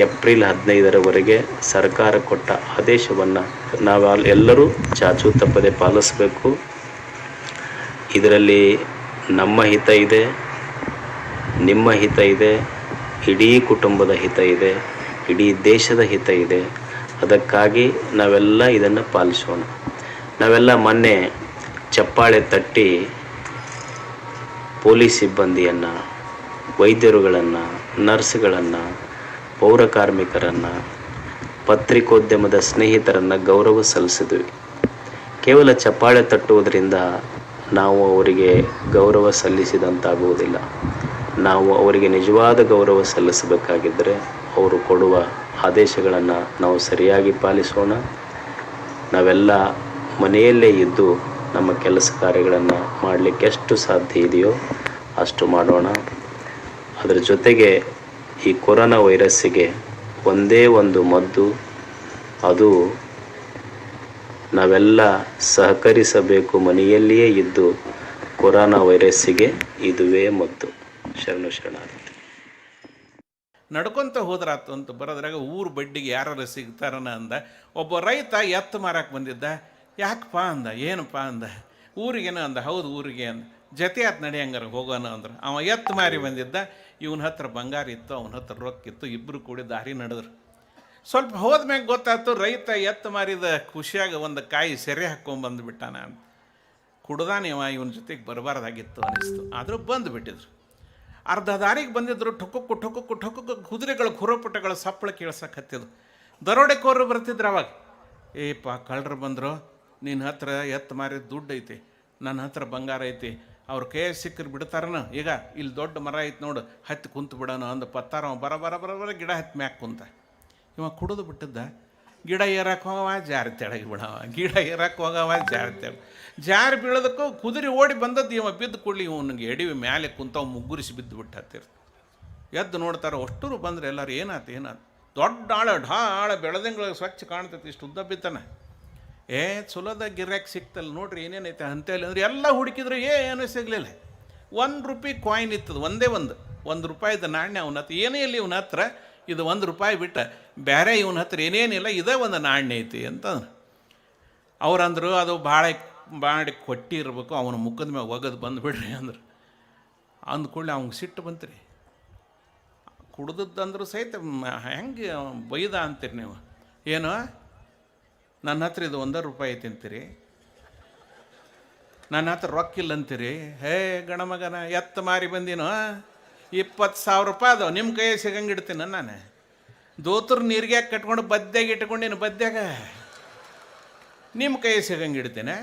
ಏಪ್ರಿಲ್ 15ರವರೆಗೆ ಸರ್ಕಾರ ಕೊಟ್ಟ ಆದೇಶವನ್ನು ನಾವು ಎಲ್ಲರೂ ಚಾಚೂ ತಪ್ಪದೆ ಪಾಲಿಸಬೇಕು. ಇದರಲ್ಲಿ ನಮ್ಮ ಹಿತ ಇದೆ, ನಿಮ್ಮ ಹಿತ ಇದೆ, ಇಡೀ ಕುಟುಂಬದ ಹಿತ ಇದೆ, ಇಡೀ ದೇಶದ ಹಿತ ಇದೆ. ಅದಕ್ಕಾಗಿ ನಾವೆಲ್ಲ ಇದನ್ನು ಪಾಲಿಸೋಣ. ನಾವೆಲ್ಲ ಮೊನ್ನೆ ಚಪ್ಪಾಳೆ ತಟ್ಟಿ ಪೊಲೀಸ್ ಸಿಬ್ಬಂದಿಯನ್ನು, ವೈದ್ಯರುಗಳನ್ನು, ನರ್ಸ್ಗಳನ್ನು, ಪೌರ ಕಾರ್ಮಿಕರನ್ನು, ಪತ್ರಿಕೋದ್ಯಮದ ಸ್ನೇಹಿತರನ್ನು ಗೌರವ ಸಲ್ಲಿಸಿದ್ವಿ. ಕೇವಲ ಚಪ್ಪಾಳೆ ತಟ್ಟುವುದರಿಂದ ನಾವು ಅವರಿಗೆ ಗೌರವ ಸಲ್ಲಿಸಿದಂತಾಗುವುದಿಲ್ಲ. ನಾವು ಅವರಿಗೆ ನಿಜವಾದ ಗೌರವ ಸಲ್ಲಿಸಬೇಕಾಗಿದ್ದರೆ ಅವರು ಕೊಡುವ ಆದೇಶಗಳನ್ನು ನಾವು ಸರಿಯಾಗಿ ಪಾಲಿಸೋಣ. ನಾವೆಲ್ಲ ಮನೆಯಲ್ಲೇ ಇದ್ದು ನಮ್ಮ ಕೆಲಸ ಕಾರ್ಯಗಳನ್ನು ಮಾಡಲಿಕ್ಕೆ ಎಷ್ಟು ಸಾಧ್ಯ ಇದೆಯೋ ಅಷ್ಟು ಮಾಡೋಣ. ಅದರ ಜೊತೆಗೆ ಈ ಕೊರೋನಾ ವೈರಸ್ಸಿಗೆ ಒಂದೇ ಒಂದು ಮದ್ದು, ಅದು ನಾವೆಲ್ಲ ಸಹಕರಿಸಬೇಕು. ಮನೆಯಲ್ಲಿಯೇ ಇದ್ದು ಕೊರೋನಾ ವೈರಸ್ಸಿಗೆ ಇದುವೇ ಮದ್ದು. ಶರಣಾರ್ಥಿ. ನಡ್ಕೊತ ಹೋದ್ರಾತು ಅಂತ ಬರೋದ್ರಾಗ ಊರು ಬಡ್ಡಿಗೆ ಯಾರು ಸಿಗ್ತಾರನ ಅಂದ. ಒಬ್ಬ ರೈತ ಎತ್ತು ಮಾರಕ್ಕೆ ಬಂದಿದ್ದ. ಯಾಕಪ್ಪ ಅಂದ. ಏನಪ್ಪ ಅಂದ. ಊರಿಗೇನು ಅಂದ. ಹೌದು ಊರಿಗೆ ಅಂದ. ಜೊತೆ ಆತು ನಡೆಯಂಗಾರ ಹೋಗೋಣ ಅಂದ್ರೆ. ಅವ ಎತ್ತು ಮಾರಿ ಬಂದಿದ್ದ. ಇವನ ಹತ್ರ ಬಂಗಾರ ಇತ್ತು, ಅವನ ಹತ್ರ ರೊಕ್ಕಿತ್ತು. ಇಬ್ಬರು ಕೂಡಿ ದಾರಿ ನಡೆದ್ರು. ಸ್ವಲ್ಪ ಹೋದ್ಮ್ಯಾಗ ಗೊತ್ತಾಯ್ತು ರೈತ ಎತ್ತು ಮಾರಿದ ಖುಷಿಯಾಗ ಒಂದು ಕಾಯಿ ಸೆರೆ ಹಾಕ್ಕೊಂಬಂದುಬಿಟ್ಟಾನ ಅಂತ. ಕುಡ್ದಾನಿವ ಇವನ ಜೊತೆಗೆ ಬರಬಾರ್ದಾಗಿತ್ತು ಅನ್ನಿಸ್ತು. ಆದರೂ ಬಂದುಬಿಟ್ಟಿದ್ರು. ಅರ್ಧ ದಾರಿಗೆ ಬಂದಿದ್ರು. ಠೊಕ್ಕಕ್ಕು ಠೊಕ್ಕಕ್ಕು ಠೊಕ್ಕಕ್ಕು ಕುದುರೆಗಳು ಖುರೋಪುಟಗಳು ಸಪ್ಪಳ ಕೇಳ್ಸಕ್ಕೆ ದರೋಡೆಕೋರು ಬರ್ತಿದ್ರು ಅವಾಗ. ಏಪ್ಪ ಕಳ್ಳರು ಬಂದರು, ನಿನ್ನ ಹತ್ರ ಎತ್ತು ಮಾರಿದ ದುಡ್ಡು ಐತಿ, ನನ್ನ ಹತ್ರ ಬಂಗಾರ ಐತಿ, ಅವ್ರ ಕೈ ಸಿಕ್ಕರು ಬಿಡ್ತಾರನ. ಈಗ ಇಲ್ಲಿ ದೊಡ್ಡ ಮರ ಐತಿ ನೋಡು, ಹತ್ತಿ ಕುಂತು ಬಿಡೋಣ ಅಂದು ಪತ್ತಾರ ಬರ ಗಿಡ ಹತ್ತಿ ಮ್ಯಾಕೆ ಕುಂತ. ಇವ ಕುಡಿದು ಬಿಟ್ಟಿದ್ದ. ಗಿಡ ಏರಕ್ಕೆ ಹೋಗವ, ಜಾರಿ ತೆಳಗೆ ಬಿಡವ, ಗಿಡ ಏರಕ್ಕೆ ಹೋಗವ, ಜಾರಿ ತೆಳಗೆ. ಜಾರಿ ಬೀಳೋದಕ್ಕೂ ಕುದುರೆ ಓಡಿ ಬಂದದ್ದು. ಇವ ಬಿದ್ದು ಕೊಡ್ಲಿ ಇವನಿಗೆ ಎಡಿವಿ ಮ್ಯಾಲೆ ಕುಂತವ್ ಮುಗ್ಗುರಿಸಿ ಬಿದ್ದು ಬಿಟ್ಟು ಹತ್ತಿರ. ಎದ್ದು ನೋಡ್ತಾರೆ. ಅಷ್ಟರು ಬಂದ್ರೆ ಎಲ್ಲರೂ ಏನಾತು. ದೊಡ್ಡ ಢಾಳ ಬೆಳೆದಂಗಳಿಗೆ ಸ್ವಚ್ಛ ಕಾಣ್ತೈತಿ. ಇಷ್ಟು ಉದ್ದ ಬಿತ್ತಾನೆ. ಚಲೋದ ಗಿರ್ಯಾಕೆ ಸಿಕ್ತಲ್ಲ ನೋಡ್ರಿ ಏನೇನೈತೆ ಅಂತೇಳಿ ಅಂದ್ರೆ ಎಲ್ಲ ಹುಡುಕಿದ್ರು ಏನೂ ಸಿಗಲಿಲ್ಲ. ₹1 ಕಾಯಿನ್ ಇತ್ತದು. ಒಂದೇ ಒಂದು ರೂಪಾಯಿದ ನಾಣ್ಯ ಅವನ ಹತ್ರ. ಏನೇ ಇಲ್ಲಿ ಇವನ ಹತ್ರ ಇದು ₹1 ಬಿಟ್ಟ ಬೇರೆ ಇವನ ಹತ್ರ ಏನೇನಿಲ್ಲ, ಇದೇ ಒಂದು ನಾಣ್ಯ ಐತಿ ಅಂತ ಅವ್ರಂದ್ರು. ಅದು ಭಾಳ ಮಾಡಿ ಕೊಟ್ಟಿರ್ಬೇಕು, ಅವನ ಮುಖದ ಮ್ಯಾಗ ಒಗದು ಬಂದುಬಿಡ್ರಿ ಅಂದ್ರೆ. ಅಂದ್ಕೊಳ್ಳಿ ಅವ್ನಿಗೆ ಸಿಟ್ಟು ಬಂತ್ರಿ. ಕುಡ್ದದ್ದಂದ್ರೂ ಸಹಿತ ಹೆಂಗೆ ಬೈದ ಅಂತೀರಿ ನೀವು. ಏನು ನನ್ನ ಹತ್ರ ಇದು ₹1 ಐತಿ ಅಂತೀರಿ, ನನ್ನ ಹತ್ರ ರೊಕ್ಕಿಲ್ಲ ಅಂತೀರಿ. ಹೇ ಗಣಮಗನ, ಎತ್ತು ಮಾರಿ ಬಂದಿನೋ, ₹20,000 ಅದಾವ, ನಿಮ್ಮ ಕೈ ಸಿಗಂಗೆ ಇಡ್ತೀನಿ ನಾನು. ದೋತ್ರ ನೀರಿಗೆ ಕಟ್ಕೊಂಡು ಬದ್ಯಾಗ ಇಟ್ಕೊಂಡಿನ ಬದ್ಯಾಗ ನಿಮ್ಮ ಕೈ ಸಿಗಂಗೆ ಇಡ್ತೇನೆ.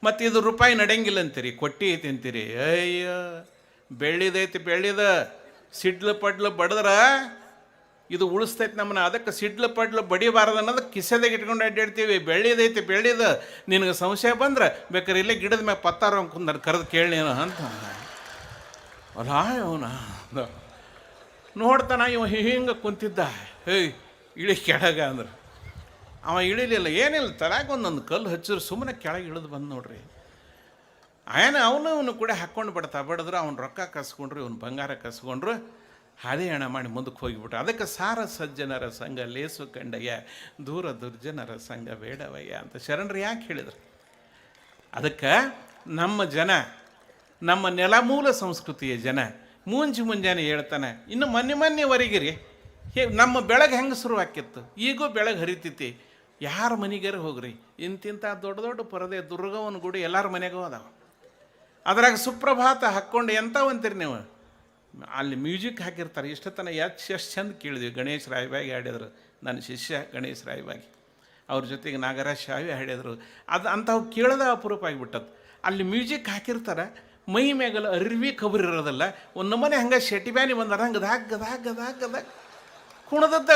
ಮತ್ತು ಇದು ರೂಪಾಯಿ ನಡೆಯಂಗಿಲ್ಲ ಅಂತೀರಿ, ಕೊಟ್ಟಿ ಐತಿ ಅಂತೀರಿ. ಅಯ್ಯೋ ಬೆಳ್ಳಿದೈತಿ, ಬೆಳ್ಳಿದ ಸಿಡ್ಲು ಪಡ್ಲು ಬಡದ್ರ ಇದು ಉಳಿಸ್ತೈತಿ ನಮ್ಮನ್ನ. ಅದಕ್ಕೆ ಸಿಡ್ಲು ಪಡ್ಲು ಬಡಿಬಾರ್ದು ಅನ್ನೋದು ಕಿಸೆದಾಗ ಇಟ್ಕೊಂಡು ಅಡ್ಡಾಡ್ತೀವಿ. ಬೆಳ್ಳಿದೈತಿ, ಬೆಳ್ಳಿದ ನಿನಗೆ ಸಂಶಯ ಬಂದ್ರೆ ಬೇಕಾದ್ರೆ ಇಲ್ಲೇ ಗಿಡದ ಮ್ಯಾಗ ಪತ್ತಾರ ಕುಂದ ಕರೆದು ಕೇಳೇನು ಅಂತ. ಅಲ್ಲ ಅವನ ನೋಡ್ತಾನ. ಇವ ಹಿಂಗೆ ಕುಂತಿದ್ದ. ಇಳಿ ಕೆಳಗ ಅಂದ್ರೆ ಅವ ಇಳಿಲಿಲ್ಲ, ಏನಿಲ್ಲ. ತಲಾಗ ಒಂದೊಂದು ಕಲ್ಲು ಹಚ್ಚಿದ್ರು ಸುಮ್ಮನೆ ಕೆಳಗೆ ಇಳಿದು ಬಂದು ನೋಡ್ರಿ. ಅವನು ಕೂಡ ಹಾಕ್ಕೊಂಡು ಬಡಿದ್ರು. ಅವ್ನು ರೊಕ್ಕ ಕಸ್ಕೊಂಡ್ರು, ಇವನು ಬಂಗಾರ ಕಸ್ಕೊಂಡ್ರು. ಹಾದಿ ಹಣ ಮಾಡಿ ಮುಂದಕ್ಕೆ ಹೋಗಿಬಿಟ್ರು. ಅದಕ್ಕೆ ಸಾರ ಸಜ್ಜನರ ಸಂಘ ಲೇಸು ಕಂಡಯ್ಯ, ದೂರ ದುರ್ಜನರ ಸಂಘ ಬೇಡವಯ್ಯ ಅಂತ ಶರಣರು ಯಾಕೆ ಹೇಳಿದ್ರು? ಅದಕ್ಕೆ ನಮ್ಮ ಜನ, ನಮ್ಮ ನೆಲಮೂಲ ಸಂಸ್ಕೃತಿಯ ಜನ ಮುಂಜಾನೆ ಹೇಳ್ತಾನೆ. ಇನ್ನು ಮೊನ್ನೆವರೆಗೆ ನಮ್ಮ ಬೆಳಗ್ಗೆ ಹೆಂಗೆ ಶುರುವಾಕಿತ್ತು, ಈಗೂ ಬೆಳಗ್ಗೆ ಹರಿತೈತಿ. ಯಾರ ಮನೆಗಾರ ಹೋಗ್ರಿ, ಇಂತಿಂಥ ದೊಡ್ಡ ದೊಡ್ಡ ಪರದೆ ದುರ್ಗವನ ಗುಡಿ ಎಲ್ಲರ ಮನೆಗೂ ಅದಾವ. ಅದ್ರಾಗ ಸುಪ್ರಭಾತ ಹಾಕ್ಕೊಂಡು ಎಂಥವಂತೀರಿ ನೀವು. ಅಲ್ಲಿ ಮ್ಯೂಸಿಕ್ ಹಾಕಿರ್ತಾರೆ. ಇಷ್ಟತನ ಎಷ್ಟು ಚಂದ ಕೇಳಿದ್ವಿ. ಗಣೇಶ್ ರಾಯಬಾಗಿ ಹಾಡಿದ್ರು, ನನ್ನ ಶಿಷ್ಯ ಗಣೇಶ್ ರಾಯಬಾಗಿ. ಅವ್ರ ಜೊತೆಗೆ ನಾಗರಾಜ್ ಶಾವಿ ಹಾಡಿದ್ರು. ಅದು ಅಂಥವು ಕೇಳೋದ ಅಪರೂಪ ಆಗಿಬಿಟ್ಟದ್ದು. ಅಲ್ಲಿ ಮ್ಯೂಸಿಕ್ ಹಾಕಿರ್ತಾರೆ. ಮೈ ಮ್ಯಾಗಲ್ಲ ಅರಿವಿ ಕಬರ್ ಇರೋದಲ್ಲ. ಒಂದು ನಮನೆ ಹಂಗೆ ಶೆಟಿ ಬ್ಯಾನಿ ಬಂದಾರ ಹಂಗೆ ಗದಾಗ ಕುಣದದ್ದ.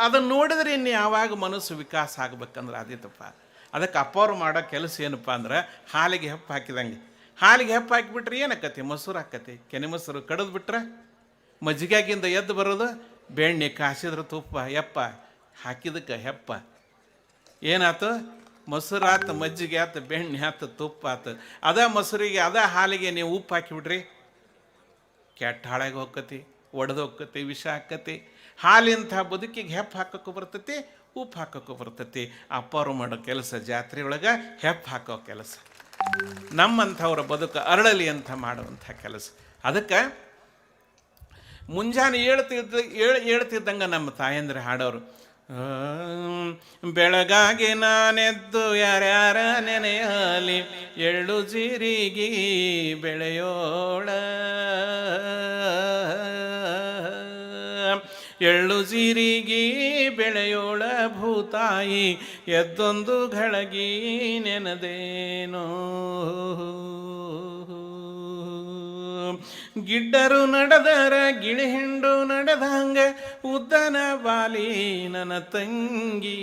ಅದನ್ನು ನೋಡಿದ್ರೆ ಇನ್ನು ಯಾವಾಗ ಮನಸ್ಸು ವಿಕಾಸ ಆಗ್ಬೇಕಂದ್ರೆ ಆದಿತ್ತಪ್ಪ. ಅದಕ್ಕೆ ಅಪ್ಪವ್ರು ಮಾಡೋ ಕೆಲಸ ಏನಪ್ಪ ಅಂದ್ರೆ, ಹಾಲಿಗೆ ಹೆಪ್ಪು ಹಾಕಿದಂಗೆ. ಹಾಲಿಗೆ ಹೆಪ್ಪು ಹಾಕಿಬಿಟ್ರೆ ಏನಕ್ಕತಿ, ಮೊಸರು ಹಾಕತಿ. ಕೆನೆ ಮೊಸರು ಕಡಿದು ಬಿಟ್ರೆ ಮಜ್ಜಿಗೆಗಿಂದ ಎದ್ದು ಬರೋದು. ಬೆಣ್ಣೆ ಕಾಸಿದ್ರೆ ತುಪ್ಪ, ಎಪ್ಪ ಹಾಕಿದಕ್ಕೆ ಹೆಪ್ಪ ಏನಾಯ್ತು, ಮೊಸರು ಆತು, ಮಜ್ಜಿಗೆ ಆತು, ಬೆಣ್ಣೆ ಆತು, ತುಪ್ಪ ಆತು. ಅದ ಮೊಸರಿಗೆ ಅದ ಹಾಲಿಗೆ ನೀವು ಉಪ್ಪು ಹಾಕಿಬಿಡ್ರಿ, ಕೆಟ್ಟ ಹಾಳಾಗಿ ಹೋಗ್ಕತಿ, ಒಡೆದು ಹೋಗ್ಕತಿ, ವಿಷ ಹಾಕತಿ. ಹಾಲಿಂಥ ಬದುಕಿಗೆ ಹೆಪ್ಪು ಹಾಕೋಕ್ಕೂ ಬರ್ತೈತಿ, ಉಪ್ಪು ಹಾಕೋಕ್ಕೂ ಬರ್ತೈತಿ. ಅಪ್ಪವ್ರು ಮಾಡೋ ಕೆಲಸ ಜಾತ್ರೆ ಒಳಗೆ ಹೆಪ್ಪು ಹಾಕೋ ಕೆಲಸ. ನಮ್ಮಂಥವ್ರ ಬದುಕು ಅರಳಲಿ ಅಂತ ಮಾಡುವಂಥ ಕೆಲಸ. ಅದಕ್ಕೆ ಮುಂಜಾನೆ ಹೇಳ್ತಿದ್ದಂಗೆ ನಮ್ಮ ತಾಯಂದ್ರೆ ಹಾಡೋರು, ಬೆಳಗಾಗಿ ನಾನೆದ್ದು ಯಾರ್ಯಾರ ನೆನೆಯಲಿ ಎಳ್ಳು ಜೀರಿಗೆ ಬೆಳೆಯೋಳ ಎಳ್ಳು ಜೀರಿಗೆ ಬೆಳೆಯೋಳ ಭೂತಾಯಿ ಎದ್ದೊಂದು ಘಳಗಿ ನೆನದೇನೋ ಗಿಡ್ಡರು ನಡೆದರ ಗಿಳಿ ಹಿಂಡು ನಡೆದಂಗ ಉದ್ದನ ಬಾಲಿ ನನ್ನ ತಂಗಿ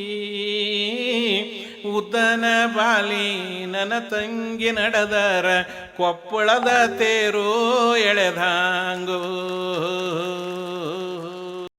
ಉದ್ದನ ಬಾಲಿ ನನ್ನ ತಂಗಿ ನಡೆದರ ಕೊಪ್ಪಳದ ತೇರು ಎಳೆದಾಂಗೋ